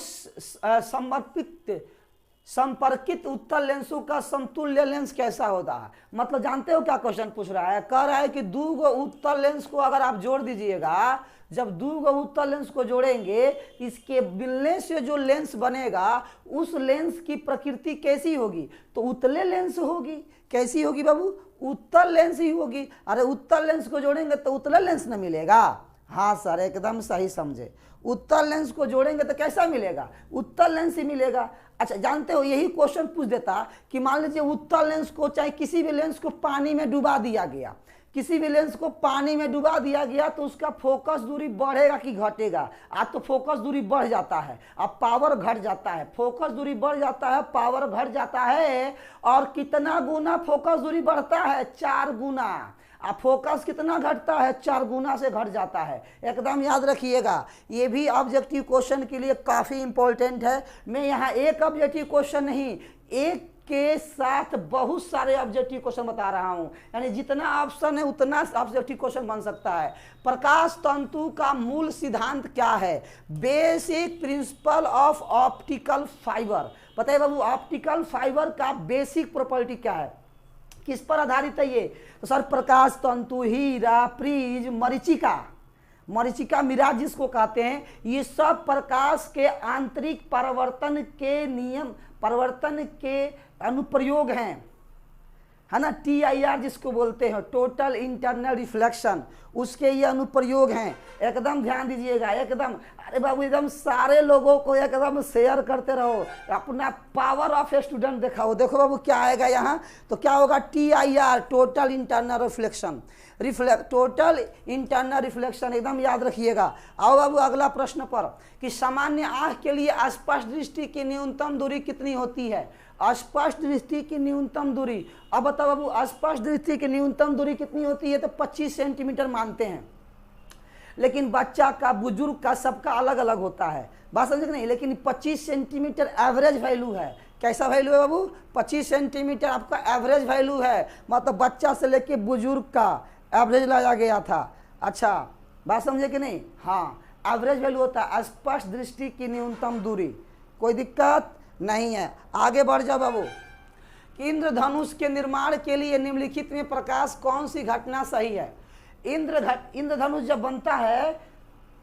संपर्कित उत्तल लेंसों का समतुल्य लेंस कैसा होता है? मतलब जानते हो क्या क्वेश्चन पूछ रहा है? कह रहा है कि दो गो उत्तल लेंस को अगर आप जोड़ दीजिएगा, जब दो गो उत्तल लेंस को जोड़ेंगे, इसके मिलने से जो लेंस बनेगा उस लेंस की प्रकृति कैसी होगी? तो उत्तले लेंस होगी। कैसी होगी बाबू? उत्तल लेंस ही होगी। अरे उत्तल लेंस को जोड़ेंगे तो उत्तल लेंस न मिलेगा? हाँ सर, एकदम सही समझे। उत्तल लेंस को जोड़ेंगे तो कैसा मिलेगा? उत्तल लेंस ही मिलेगा। अच्छा, जानते हो यही क्वेश्चन पूछ देता कि मान लीजिए उत्तल लेंस को, चाहे किसी भी लेंस को पानी में डुबा दिया गया, किसी भी लेंस को पानी में डुबा दिया गया, तो उसका फोकस दूरी बढ़ेगा कि घटेगा? आज तो फोकस दूरी बढ़ जाता है, अब पावर घट जाता है। फोकस दूरी बढ़ जाता है, पावर घट जाता है। और कितना गुना फोकस दूरी बढ़ता है? 4 गुना। अब फोकस कितना घटता है? 4 गुना से घट जाता है। एकदम याद रखिएगा, ये भी ऑब्जेक्टिव क्वेश्चन के लिए काफ़ी इंपॉर्टेंट है। मैं यहाँ एक ऑब्जेक्टिव क्वेश्चन नहीं, एक के साथ बहुत सारे ऑब्जेक्टिव क्वेश्चन बता रहा हूं, यानी जितना ऑप्शन है उतना ऑब्जेक्टिव क्वेश्चन बन सकता है। प्रकाश तंतु का मूल सिद्धांत क्या है? Basic principle of optical fibre. बताइए बाबू, ऑप्टिकल फाइबर का बेसिक प्रॉपर्टी क्या है? किस पर आधारित है ये? तो सर प्रकाश तंतु, हीरा, प्रिज, मरीचिका, मरीचिका मिराज जिसको कहते हैं, ये सब प्रकाश के आंतरिक परिवर्तन के नियम, परिवर्तन के अनुप्रयोग हैं, है ना। TIR जिसको बोलते हैं, टोटल इंटरनल रिफ्लेक्शन, उसके ये अनुप्रयोग हैं। एकदम ध्यान दीजिएगा, एकदम। अरे बाबू एकदम सारे लोगों को एकदम शेयर करते रहो, अपना पावर ऑफ स्टूडेंट दिखाओ। देखो बाबू क्या आएगा यहाँ, तो क्या होगा? TIR total internal reflection, total internal reflection, एकदम याद रखिएगा। आओ बाबू अगला प्रश्न पर, कि सामान्य आंख के लिए स्पष्ट दृष्टि की न्यूनतम दूरी कितनी होती है? स्पष्ट दृष्टि की न्यूनतम दूरी, अब बताओ बाबू स्पष्ट दृष्टि की न्यूनतम दूरी कितनी होती है? तो 25 सेंटीमीटर मानते हैं, लेकिन बच्चा का, बुजुर्ग का, सबका अलग अलग होता है। बात समझे कि नहीं? लेकिन 25 सेंटीमीटर एवरेज वैल्यू है। कैसा वैल्यू है बाबू? 25 सेंटीमीटर आपका एवरेज वैल्यू है, मतलब बच्चा से लेके बुजुर्ग का एवरेज लाया गया था। अच्छा, बात समझे कि नहीं? हाँ, एवरेज वैल्यू होता है स्पष्ट दृष्टि की न्यूनतम दूरी। कोई दिक्कत नहीं है, आगे बढ़ जाओ बाबू। इंद्रधनुष के निर्माण के लिए निम्नलिखित में प्रकाश कौन सी घटना सही है? इंद्रधनुष जब बनता है,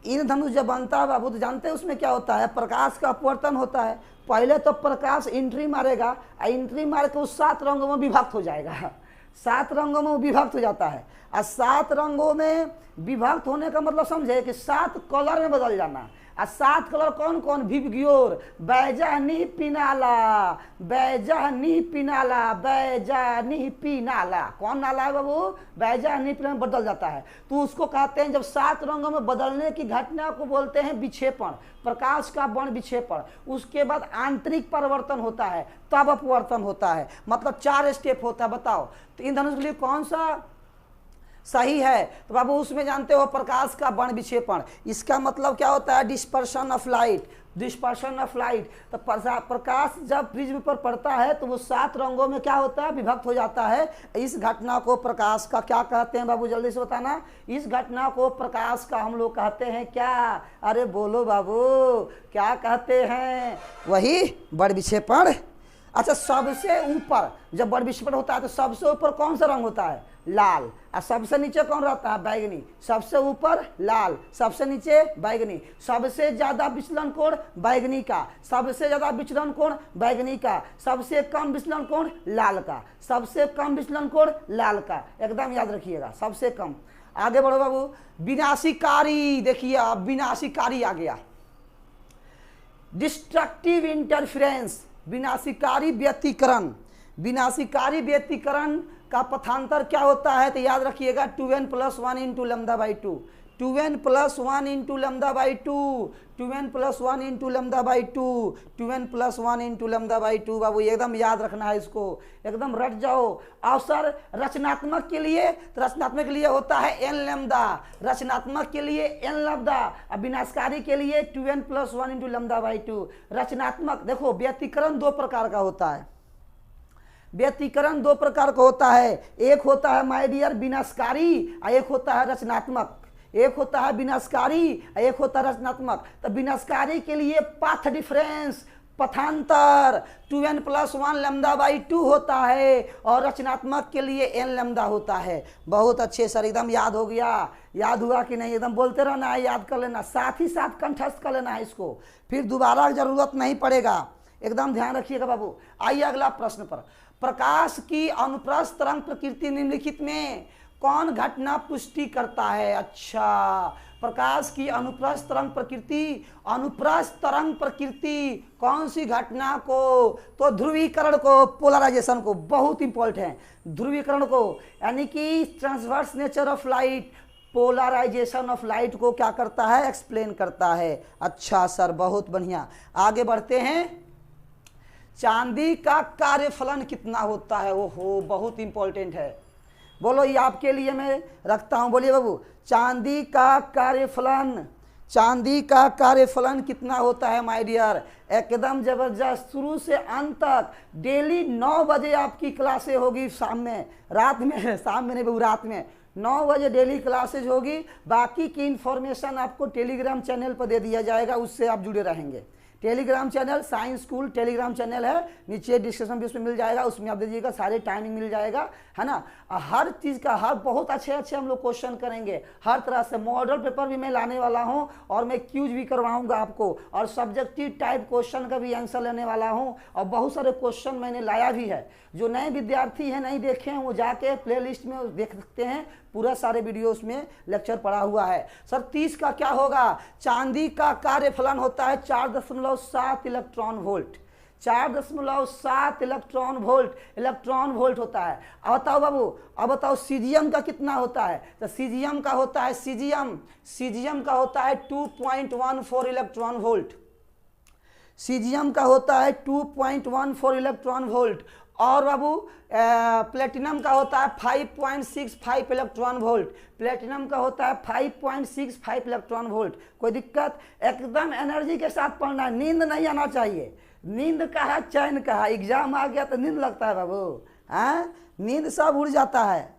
इंद्रधनुष जब बनता है बाबू, तो जानते हैं उसमें क्या होता है? प्रकाश का अपवर्तन होता है। पहले तो प्रकाश एंट्री मारेगा, एंट्री मार के उस 7 रंगों में विभक्त हो जाएगा, 7 रंगों में विभक्त हो जाता है। और 7 रंगों में विभक्त होने का मतलब समझे कि 7 कलर में बदल जाना। और 7 कलर कौन कौन? विबग्योर, बैजानी पिनाला, बैजानी पिनाला, बैजानी पिनाला। कौन नाला है बाबू? बैजानी पिनाला बदल जाता है। तो उसको कहते हैं, जब 7 रंगों में बदलने की घटना को बोलते हैं विक्षेपण, प्रकाश का वर्ण विक्षेपण। उसके बाद आंतरिक परिवर्तन होता है, तब अपवर्तन होता है, मतलब 4 स्टेप होता है। बताओ तो इंद्रधनुष के लिए कौन सा सही है? तो बाबू उसमें जानते हो प्रकाश का वर्ण विक्षेपण, इसका मतलब क्या होता है? Dispersion of light, dispersion of light. तो प्रकाश जब प्रिज्म पर पड़ता है तो वो 7 रंगों में क्या होता है, विभक्त हो जाता है। इस घटना को प्रकाश का क्या कहते हैं बाबू, जल्दी से बताना। इस घटना को प्रकाश का हम लोग कहते हैं क्या, अरे बोलो बाबू क्या कहते हैं, वही बड़ विक्षेपण। अच्छा, सबसे ऊपर जब बड़ विक्षेपण होता है तो सबसे ऊपर कौन सा रंग होता है, लाल, और सबसे नीचे कौन रहता है, बैगनी। सबसे ऊपर लाल, सबसे नीचे बैगनी। सबसे ज्यादा विचलन कोण बैगनी का, सबसे ज्यादा विचलन कोण बैगनी का, सबसे कम विचलन कोण लाल का, सबसे कम विचलन कोण लाल का, एकदम याद रखिएगा, सबसे कम। आगे बढ़ो बाबू, विनाशीकारी, देखिए अब विनाशीकारी आ गया, डिस्ट्रक्टिव इंटरफेरेंस, विनाशीकारी व्यतिकरण। विनाशीकारी व्यतिकरण का पथांतर क्या होता है, तो याद रखिएगा 2n + 1 × λ/2, 2n + 1 × λ/2, 2n + 1 × λ/2, 2n + 1 × λ/2। बाबू एकदम याद रखना है इसको, एकदम रट जाओ। अवसर रचनात्मक के लिए, तो रचनात्मक के लिए होता है n लैम्डा, रचनात्मक के लिए n लैम्डा, और विनाशकारी के लिए 2n + 1 × λ/2। रचनात्मक देखो, व्यतिकरण 2 प्रकार का होता है, व्यतिकरण 2 प्रकार का होता है। एक होता है माय डियर विनाशकारी, और एक होता है रचनात्मक। एक होता है विनाशकारी, एक होता है रचनात्मक। तो विनाशकारी के लिए पाथ डिफरेंस, पथांतर 2n + 1 λ/2 होता है, और रचनात्मक के लिए n लैम्डा होता है। बहुत अच्छे सर, एकदम याद हो गया, याद हुआ कि नहीं, एकदम बोलते रहना है, याद कर लेना, साथ ही साथ कंठस्थ कर लेना है इसको, फिर दोबारा जरूरत नहीं पड़ेगा, एकदम ध्यान रखिएगा बाबू। आइए अगला प्रश्न पर, प्रकाश की अनुप्रस्थ तरंग प्रकृति निम्नलिखित में कौन घटना पुष्टि करता है। अच्छा, प्रकाश की अनुप्रस्थ तरंग प्रकृति, अनुप्रस्थ तरंग प्रकृति कौन सी घटना को, तो ध्रुवीकरण को, पोलराइजेशन को, बहुत इंपॉर्टेंट है ध्रुवीकरण को, यानी कि transverse nature of light, polarization of light को क्या करता है, एक्सप्लेन करता है। अच्छा सर, बहुत बढ़िया। आगे बढ़ते हैं, चांदी का कार्यफलन कितना होता है, ओहो बहुत इंपॉर्टेंट है, बोलो ये आपके लिए मैं रखता हूं, बोलिए बाबू, चांदी का कार्यफलन, चांदी का कार्यफलन कितना होता है माय डियर, एकदम जबरदस्त, शुरू से अंत तक। डेली 9 बजे आपकी क्लासें होगी, शाम में, रात में, शाम में नहीं बाबू, रात में 9 बजे डेली क्लासेज होगी। बाकी की इंफॉर्मेशन आपको टेलीग्राम चैनल पर दे दिया जाएगा, उससे आप जुड़े रहेंगे। Telegram channel science school Telegram channel है, नीचे डिस्क्रिप्शन भी उसमें मिल जाएगा, उसमें आप दीजिएगा, सारे टाइमिंग मिल जाएगा, है ना। हर चीज़ का, हर बहुत अच्छे अच्छे हम लोग क्वेश्चन करेंगे, हर तरह से मॉडल पेपर भी मैं लाने वाला हूं, और मैं क्यूज भी करवाऊंगा आपको, और सब्जेक्टिव टाइप क्वेश्चन का भी आंसर लेने वाला हूं, और बहुत सारे क्वेश्चन मैंने लाया भी है। जो नए विद्यार्थी हैं, नहीं देखे हैं, वो जाके प्ले लिस्ट में देख सकते हैं, पूरा सारे वीडियोस में लेक्चर पड़ा हुआ है। सर 30 का क्या होगा, चांदी का कार्यफलन होता है 4.7 इलेक्ट्रॉन वोल्ट, 4.7 इलेक्ट्रॉन वोल्ट होता है। अब बताओ बाबू, अब बताओ सीजियम का कितना होता है, तो सीजियम का होता है, सीजियम का होता है 2.14 इलेक्ट्रॉन वोल्ट, सीजियम का होता है 2.14 इलेक्ट्रॉन वोल्ट। और बाबू प्लेटिनम का होता है 5.65 इलेक्ट्रॉन वोल्ट, प्लेटिनम का होता है 5.65 इलेक्ट्रॉन वोल्ट। कोई दिक्कत, एकदम एनर्जी के साथ पढ़ना है, नींद नहीं आना चाहिए। नींद का है, चैन का है, एग्जाम आ गया तो नींद लगता है बाबू, हाँ नींद सब उड़ जाता है,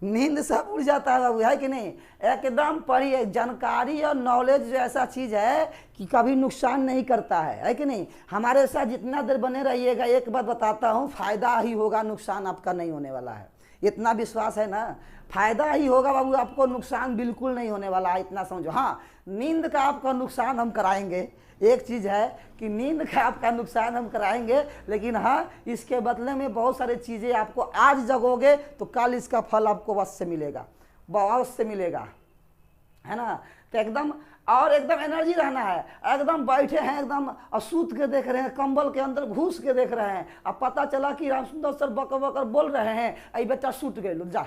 नींद सब उड़ जाता है बाबू, है कि नहीं। एकदम पढ़िए, जानकारी और नॉलेज जो ऐसा चीज़ है कि कभी नुकसान नहीं करता है कि नहीं। हमारे साथ जितना देर बने रहिएगा, एक बात बताता हूँ, फायदा ही होगा, नुकसान आपका नहीं होने वाला है, इतना विश्वास है ना, फायदा ही होगा बाबू, आपको नुकसान बिल्कुल नहीं होने वाला है, इतना समझो। हाँ, नींद का आपका नुकसान हम कराएंगे, एक चीज़ है कि नींद का आपका नुकसान हम कराएंगे, लेकिन हाँ इसके बदले में बहुत सारी चीज़ें आपको, आज जगोगे तो कल इसका फल आपको अवश्य मिलेगा, अवश्य मिलेगा, है ना। तो एकदम, और एकदम एनर्जी रहना है, एकदम बैठे हैं एकदम और सूत के देख रहे हैं, कंबल के अंदर घुस के देख रहे हैं, अब पता चला कि राम सुंदर सर बकर बकर बोल रहे हैं, अरे बेटा सूत गए, जा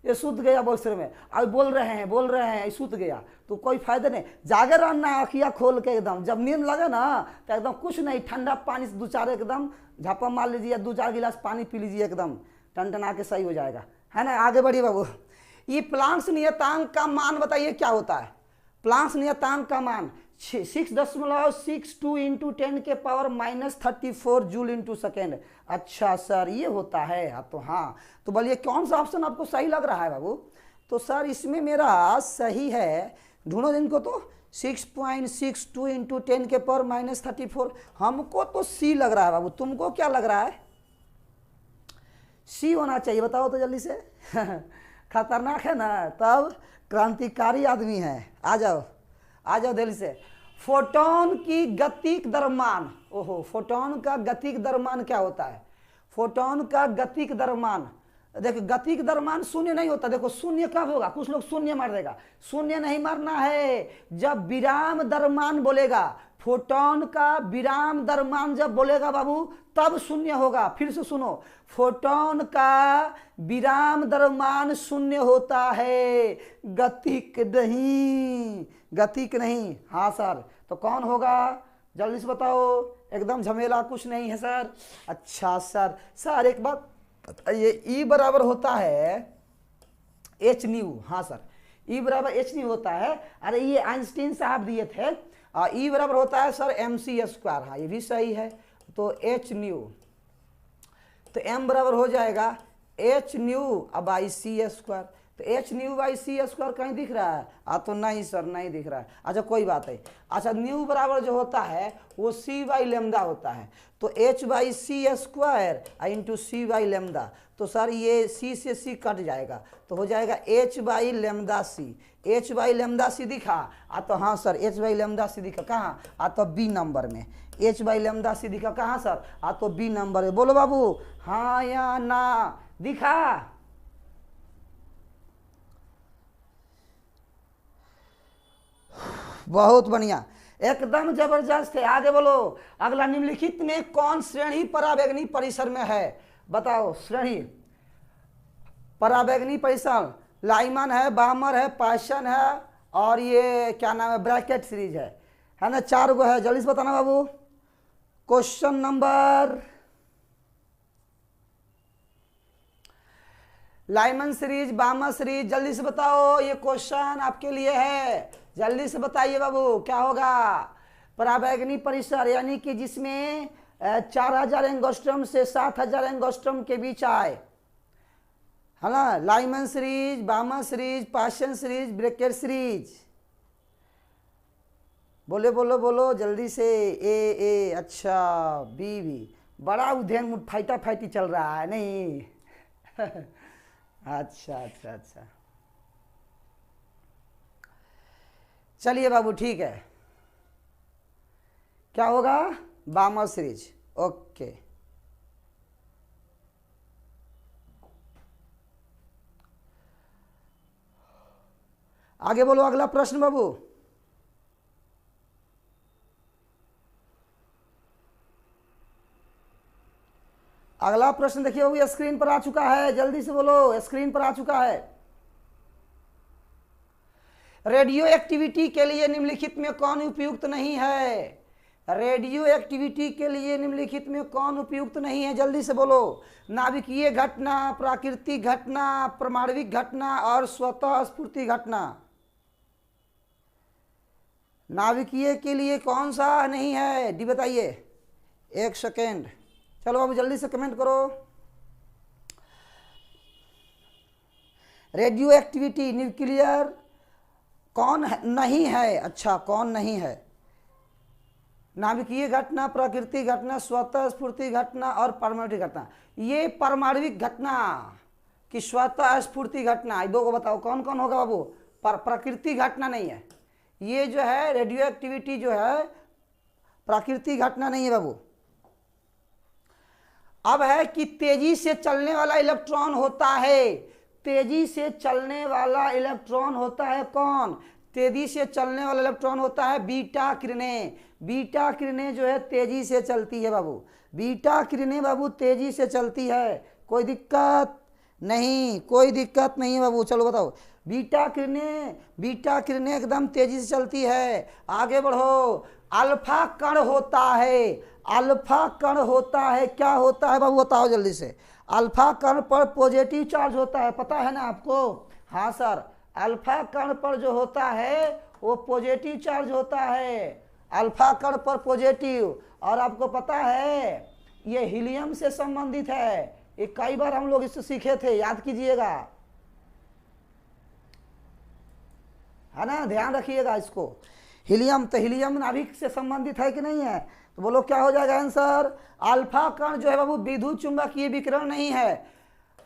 ये सूत गया बोसर में, अब बोल रहे हैं सूत गया, तो कोई फायदा नहीं, जागे रहना आँखिया खोल के एकदम। जब नींद लगे ना तो एकदम कुछ नहीं, ठंडा पानी से 2-4 एकदम झापा मार लीजिए, 2-4 गिलास पानी पी लीजिए, एकदम टनटना के सही हो जाएगा, है ना। आगे बढ़िए बाबू, ये प्लांक्स नियतांक का मान बताइए क्या होता है। प्लांक्स नियतांक का मान 6.62 इंटू 10 के पावर -34 जूल इंटू सेकेंड। अच्छा सर ये होता है। हाँ तो बोलिए कौन सा ऑप्शन आपको सही लग रहा है बाबू? तो सर इसमें मेरा सही है, ढूंढो इनको तो 6.62 इंटू 10 के पावर -34। हमको तो सी लग रहा है बाबू, तुमको क्या लग रहा है? सी होना चाहिए, बताओ तो जल्दी से। खतरनाक है ना, तब क्रांतिकारी आदमी है। आ जाओ आ जाओ दिल्ली से। फोटोन की गतिक द्रव्यमान, ओहो फोटोन का गतिक द्रव्यमान क्या होता है? फोटोन का गतिक द्रव्यमान, देखो गतिक द्रव्यमान शून्य नहीं होता। देखो शून्य कब होगा? कुछ लोग शून्य मार देगा, शून्य नहीं मारना है। जब विराम द्रव्यमान बोलेगा, फोटोन का विराम द्रव्यमान जब बोलेगा बाबू तब शून्य होगा। फिर से सुनो, फोटोन का विराम द्रव्यमान शून्य होता है, गतिक नहीं, गतिक नहीं। हाँ सर, तो कौन होगा जल्दी से बताओ, एकदम झमेला कुछ नहीं है सर। अच्छा सर एक बात, ये ई बराबर होता है एच न्यू। हाँ सर ई बराबर एच न्यू होता है। अरे ये आइंस्टीन साहब दिए थे। ई बराबर होता है सर mc²। हाँ ये भी सही है। तो एच न्यू, तो m बराबर हो जाएगा एच न्यू बाई c²। तो एच न्यू बाई c² कहीं दिख रहा है? तो नहीं सर नहीं दिख रहा है। अच्छा कोई बात है। अच्छा न्यू बराबर जो होता है वो c बाई लेमदा होता है। तो h by c² into C by lambda. तो सर ये c से c कट जाएगा, तो हो जाएगा h by lambda C. h by lambda C दिखा? तो हाँ sir h by lambda C दिखा। कहाँ? तो बी नंबर में h बाई लेमदा सी दिखा। कहाँ सर? तो बी नंबर में। बोलो बाबू हाँ या ना? दिखा? बहुत बढ़िया, एकदम जबरदस्त है। आगे बोलो, अगला निम्नलिखित में कौन श्रेणी पराबैंगनी परिसर में है? बताओ श्रेणी पराबैंगनी परिसर। लाइमन है, बामर है, पाइसन है और ये क्या नाम है, ब्रैकेट सीरीज है ना। 4 गो है, जल्दी से बताना बाबू। Question number, Lyman series, Balmer series, जल्दी से बताओ। ये क्वेश्चन आपके लिए है, जल्दी से बताइए बाबू क्या होगा? पराबैंगनी परिसर यानी कि जिसमें 4000 एंगस्ट्रम से 7000 एंगस्ट्रम के बीच आए, है ना। Lyman series, Balmer series, Paschen series, Brackett series. बोले बोलो बोलो जल्दी से। ए अच्छा बी। बड़ा उधेन फाइटा फाइटी चल रहा है नहीं? अच्छा चलिए बाबू ठीक है। क्या होगा? बामर सीरीज। ओके आगे बोलो अगला प्रश्न बाबू। अगला प्रश्न देखिए बाबू, स्क्रीन पर आ चुका है, जल्दी से बोलो, स्क्रीन पर आ चुका है। रेडियो एक्टिविटी के लिए निम्नलिखित में कौन उपयुक्त नहीं है? रेडियो एक्टिविटी के लिए निम्नलिखित में कौन उपयुक्त नहीं है? जल्दी से बोलो। नाभिकीय घटना, प्राकृतिक घटना, परमाणविक घटना और स्वतः स्फूर्ति घटना। नाभिकीय के लिए कौन सा नहीं है? डी बताइए। 1 सेकेंड, चलो बाबू जल्दी से कमेंट करो। रेडियो एक्टिविटी न्यूक्लियर कौन नहीं है? अच्छा कौन नहीं है? नाभिकीय घटना, प्राकृतिक घटना, स्वतः स्फूर्ति घटना और परमाणविक घटना। ये परमाणविक घटना कि स्वतः स्फूर्ति घटना, 2 को बताओ कौन कौन होगा बाबू? प्राकृतिक घटना नहीं है। ये जो है रेडियो एक्टिविटी जो है प्राकृतिक घटना नहीं है बाबू। अब है कि तेजी से चलने वाला इलेक्ट्रॉन होता है। तेजी से चलने वाला इलेक्ट्रॉन होता है कौन? तेजी से चलने वाला इलेक्ट्रॉन होता है बीटा किरणें। बीटा किरणें जो है तेजी से चलती है बाबू। बीटा किरणें बाबू तेजी से चलती है, कोई दिक्कत नहीं, कोई दिक्कत नहीं है बाबू। चलो बताओ, बीटा किरणें एकदम तेजी से चलती है। आगे बढ़ो। अल्फा कण होता है, अल्फा कण होता है, क्या होता है बाबू बताओ जल्दी से। अल्फा कण पर पॉजिटिव चार्ज होता है, पता है ना आपको? हाँ सर, अल्फा कण पर जो होता है वो पॉजिटिव चार्ज होता है, अल्फा कण पर पॉजिटिव। और आपको पता है ये हीलियम से संबंधित है, ये कई बार हम लोग इससे सीखे थे, याद कीजिएगा, है ना, ध्यान रखिएगा इसको। हीलियम, तो हीलियम नाभिक से संबंधित है कि नहीं है? तो बोलो क्या हो जाएगा आंसर? अल्फा कण जो है बाबू विद्युत चुंबकीय विकिरण नहीं है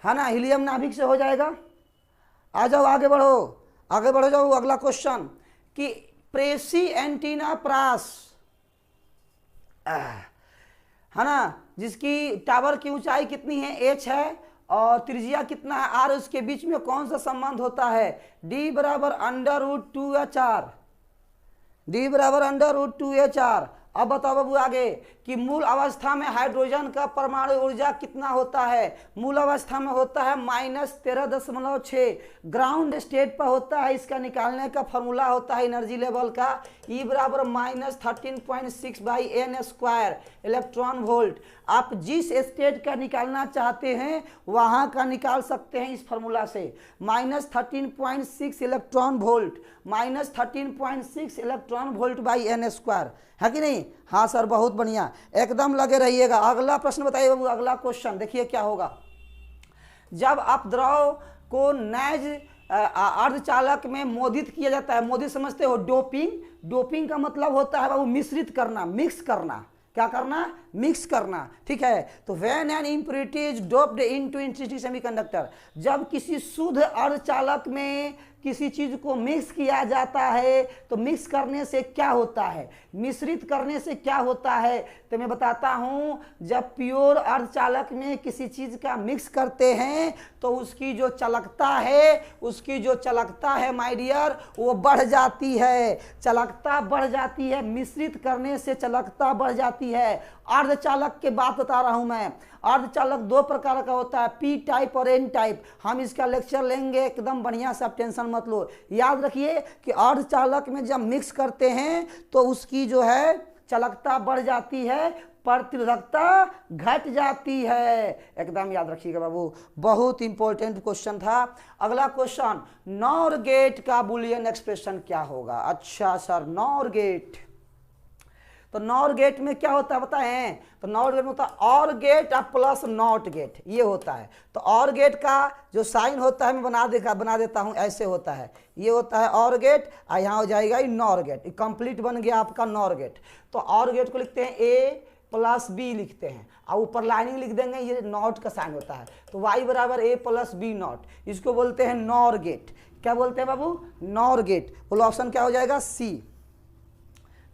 ना, हीलियम नाभिक से हो जाएगा। आ जाओ आगे बढ़ो, आगे बढ़ो जाओ। अगला क्वेश्चन कि प्रेसी एंटीना प्रास, है ना, जिसकी टावर की ऊंचाई कितनी है, h है, और त्रिज्या कितना है, r, उसके बीच में कौन सा संबंध होता है? d बराबर √2h, d बराबर √2h। अब बताओ बाबू आगे कि मूल अवस्था में हाइड्रोजन का परमाणु ऊर्जा कितना होता है? मूल अवस्था में होता है -13.6, ग्राउंड स्टेट पर होता है, इसका निकालने का फॉर्मूला होता है एनर्जी लेवल का, E बराबर -13.6/n² इलेक्ट्रॉन वोल्ट। आप जिस स्टेट का निकालना चाहते हैं वहां का निकाल सकते हैं इस फॉर्मूला से, -13.6 electron volt, -13.6 electron volt by n², है कि नहीं? हाँ सर, बहुत बढ़िया, एकदम लगे रहिएगा। अगला प्रश्न बताइए बाबू, अगला क्वेश्चन देखिए क्या होगा। जब आप द्रव को नैज अर्धचालक में मोदित किया जाता है, मोदित समझते हो, डोपिंग, डोपिंग का मतलब होता है बाबू मिश्रित करना, मिक्स करना, क्या करना? मिक्स करना, ठीक है। तो when an impurity is doped into intrinsic semiconductor, जब किसी शुद्ध अर्धचालक में किसी चीज को मिक्स किया जाता है तो मिक्स करने से क्या होता है, मिश्रित करने से क्या होता है? तो मैं बताता हूं, जब प्योर अर्धचालक में किसी चीज का मिक्स करते हैं तो उसकी जो चालकता है, उसकी जो चालकता है माय डियर, वो बढ़ जाती है, चालकता बढ़ जाती है, मिश्रित करने से चालकता बढ़ जाती है। अर्धचालक के बात बता रहा हूं मैं। अर्धचालक दो प्रकार का होता है, पी टाइप और एन टाइप। हम इसका लेक्चर लेंगे एकदम बढ़िया से, आप टेंशन मत लो। याद रखिए कि अर्धचालक में जब मिक्स करते हैं तो उसकी जो है चालकता बढ़ जाती है, प्रतिरोधकता घट जाती है। एकदम याद रखिएगा बाबू, बहुत इंपॉर्टेंट क्वेश्चन था। अगला क्वेश्चन, नॉर गेट का बुलियन एक्सप्रेशन क्या होगा? अच्छा सर, नॉर गेट, तो नॉर गेट में क्या होता है बताएं? तो नॉर गेट में होता है और गेट और प्लस नॉट गेट, ये होता है। तो और गेट का जो साइन होता है मैं बना देता हूं, ऐसे होता है, ये होता है और गेट, और यहाँ हो जाएगा ये नॉर गेट, कंप्लीट बन गया आपका नॉर गेट। तो और गेट को लिखते हैं A+B लिखते हैं, और ऊपर लाइनिंग लिख देंगे, ये नॉट का साइन होता है। तो y बराबर A+B नॉट, इसको बोलते हैं नॉर गेट। क्या बोलते हैं बाबू? NOR gate. बोलो ऑप्शन क्या हो जाएगा? C।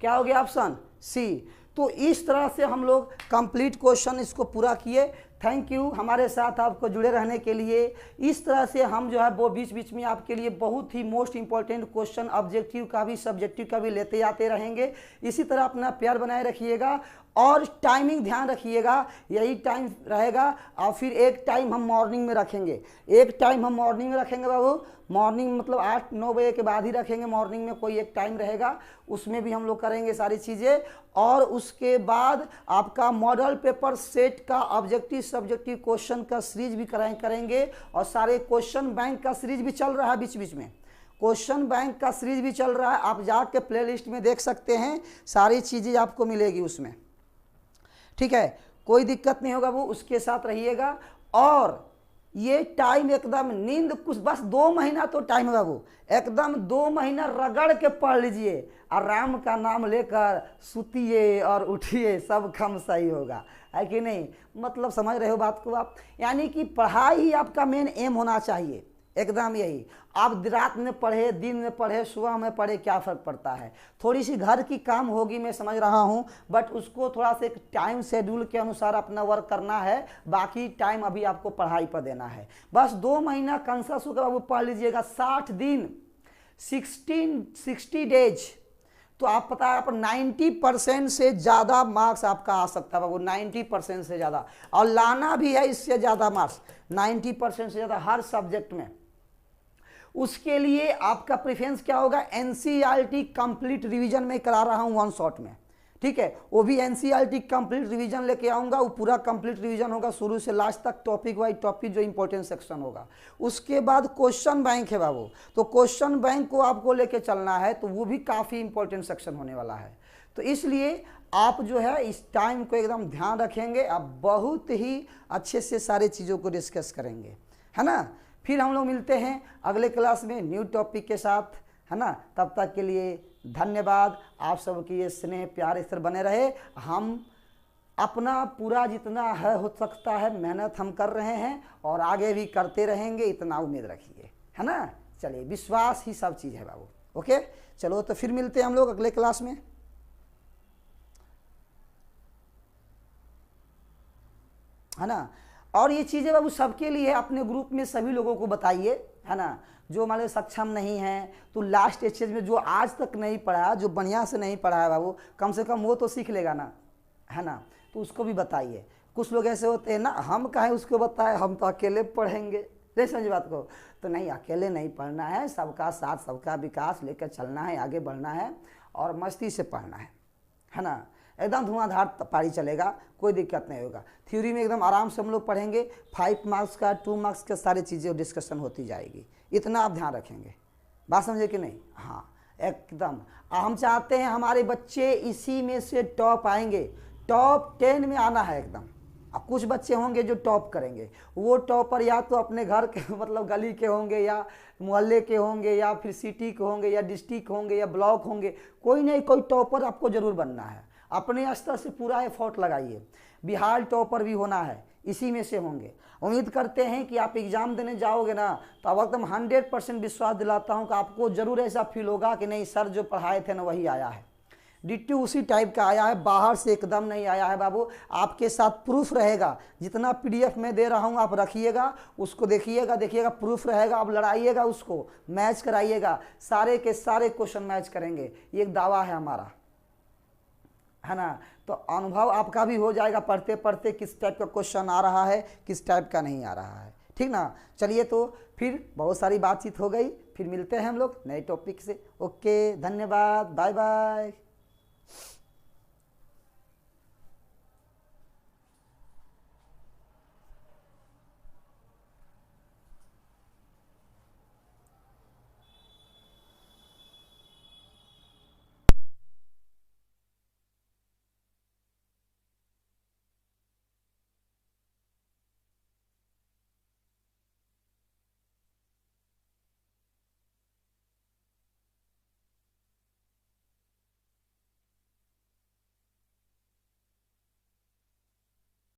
क्या हो गया ऑप्शन? सी। तो इस तरह से हम लोग कंप्लीट क्वेश्चन इसको पूरा किए। थैंक यू हमारे साथ आपको जुड़े रहने के लिए। इस तरह से हम जो है वो बीच बीच में आपके लिए बहुत ही मोस्ट इंपॉर्टेंट क्वेश्चन ऑब्जेक्टिव का भी सब्जेक्टिव का भी लेते आते रहेंगे। इसी तरह अपना प्यार बनाए रखिएगा और टाइमिंग ध्यान रखिएगा, यही टाइम रहेगा। और फिर एक टाइम हम मॉर्निंग में रखेंगे, एक टाइम हम मॉर्निंग में रखेंगे बाबू। मॉर्निंग मतलब 8-9 बजे के बाद ही रखेंगे, मॉर्निंग में कोई एक टाइम रहेगा, उसमें भी हम लोग करेंगे सारी चीज़ें। और उसके बाद आपका मॉडल पेपर सेट का ऑब्जेक्टिव सब्जेक्टिव क्वेश्चन का सीरीज भी करेंगे। और सारे क्वेश्चन बैंक का सीरीज भी चल रहा है, बीच बीच में क्वेश्चन बैंक का सीरीज भी चल रहा है। आप जाके प्लेलिस्ट में देख सकते हैं, सारी चीज़ें आपको मिलेगी उसमें, ठीक है, कोई दिक्कत नहीं होगा वो, उसके साथ रहिएगा। और ये टाइम एकदम नींद कुछ बस 2 महीना तो टाइम है बाबू, एकदम 2 महीना रगड़ के पढ़ लीजिए, आराम का नाम लेकर सुतिए और उठिए, सब काम सही होगा, है कि नहीं? मतलब समझ रहे हो बात को आप? यानी कि पढ़ाई ही आपका मेन एम होना चाहिए, एकदम यही। आप रात में पढ़े, दिन में पढ़े, सुबह में पढ़े, क्या फ़र्क पड़ता है? थोड़ी सी घर की काम होगी, मैं समझ रहा हूँ, बट उसको थोड़ा सा एक टाइम शेड्यूल के अनुसार अपना वर्क करना है, बाकी टाइम अभी आपको पढ़ाई पर देना है। बस 2 महीना कंसेस होकर बाबू पढ़ लीजिएगा, 60 दिन 60 डेज, तो आप पता है आप 90% से ज़्यादा मार्क्स आपका आ सकता है बाबू, 90% से ज़्यादा, और लाना भी है इससे ज़्यादा मार्क्स, 90% से ज़्यादा हर सब्जेक्ट में। उसके लिए आपका प्रेफरेंस क्या होगा? एनसीईआरटी कंप्लीट रिवीजन में करा रहा हूँ 1 शॉट में, ठीक है, वो भी एनसीईआरटी कंप्लीट रिवीजन लेके आऊंगा, वो पूरा कंप्लीट रिवीजन होगा शुरू से लास्ट तक, टॉपिक वाइज टॉपिक जो इंपॉर्टेंट सेक्शन होगा। उसके बाद क्वेश्चन बैंक है बाबू, तो क्वेश्चन बैंक को आपको लेके चलना है, तो वो भी काफ़ी इंपॉर्टेंट सेक्शन होने वाला है। तो इसलिए आप जो है इस टाइम को एकदम ध्यान रखेंगे, आप बहुत ही अच्छे से सारे चीज़ों को डिस्कस करेंगे, है ना। फिर हम लोग मिलते हैं अगले क्लास में न्यू टॉपिक के साथ, है ना। तब तक के लिए धन्यवाद। आप सबकी ये स्नेह प्यार इस तरह बने रहे। हम अपना पूरा जितना है हो सकता है मेहनत हम कर रहे हैं और आगे भी करते रहेंगे, इतना उम्मीद रखिए, है ना। चलिए, विश्वास ही सब चीज़ है बाबू। ओके, चलो तो फिर मिलते हैं हम लोग अगले क्लास में, है ना। और ये चीज़ें बाबू सबके लिए, अपने ग्रुप में सभी लोगों को बताइए, है ना। जो मान लो सक्षम नहीं है, तो लास्ट स्टेज में जो आज तक नहीं पढ़ा, जो बढ़िया से नहीं पढ़ा है बाबू, कम से कम वो तो सीख लेगा ना, है ना। तो उसको भी बताइए। कुछ लोग ऐसे होते हैं ना, हम कहें उसको बताएं, हम तो अकेले पढ़ेंगे, नहीं समझ बात को। तो नहीं, अकेले नहीं पढ़ना है, सबका साथ सबका विकास लेकर चलना है, आगे बढ़ना है और मस्ती से पढ़ना है ना। एकदम धुआंधार पारी चलेगा, कोई दिक्कत नहीं होगा। थ्योरी में एकदम आराम से हम लोग पढ़ेंगे, 5 मार्क्स का 2 मार्क्स का सारी चीज़ें डिस्कशन होती जाएगी, इतना आप ध्यान रखेंगे। बात समझे कि नहीं? हाँ, एकदम। हम चाहते हैं हमारे बच्चे इसी में से टॉप आएंगे, टॉप 10 में आना है एकदम। अब कुछ बच्चे होंगे जो टॉप करेंगे, वो टॉपर या तो अपने घर के मतलब गली के होंगे, या मोहल्ले के होंगे, या फिर सिटी के होंगे, या डिस्ट्रिक्ट होंगे, या ब्लॉक होंगे। कोई नहीं कोई टॉपर आपको जरूर बनना है। अपने स्तर से पूरा एफर्ट लगाइए। बिहार टॉपर भी होना है, इसी में से होंगे। उम्मीद करते हैं कि आप एग्ज़ाम देने जाओगे ना, तो अब एकदम 100% विश्वास दिलाता हूं कि आपको ज़रूर ऐसा फील होगा कि नहीं सर जो पढ़ाए थे ना वही आया है, डिट्टू उसी टाइप का आया है, बाहर से एकदम नहीं आया है बाबू। आपके साथ प्रूफ रहेगा, जितना PDF में दे रहा हूँ आप रखिएगा, उसको देखिएगा, प्रूफ रहेगा। आप लड़ाइएगा, उसको मैच कराइएगा, सारे के सारे क्वेश्चन मैच करेंगे, ये एक दावा है हमारा, है ना। तो अनुभव आपका भी हो जाएगा पढ़ते पढ़ते, किस टाइप का क्वेश्चन आ रहा है, किस टाइप का नहीं आ रहा है, ठीक ना। चलिए, तो फिर बहुत सारी बातचीत हो गई, फिर मिलते हैं हम लोग नए टॉपिक से। ओके, धन्यवाद, बाय बाय।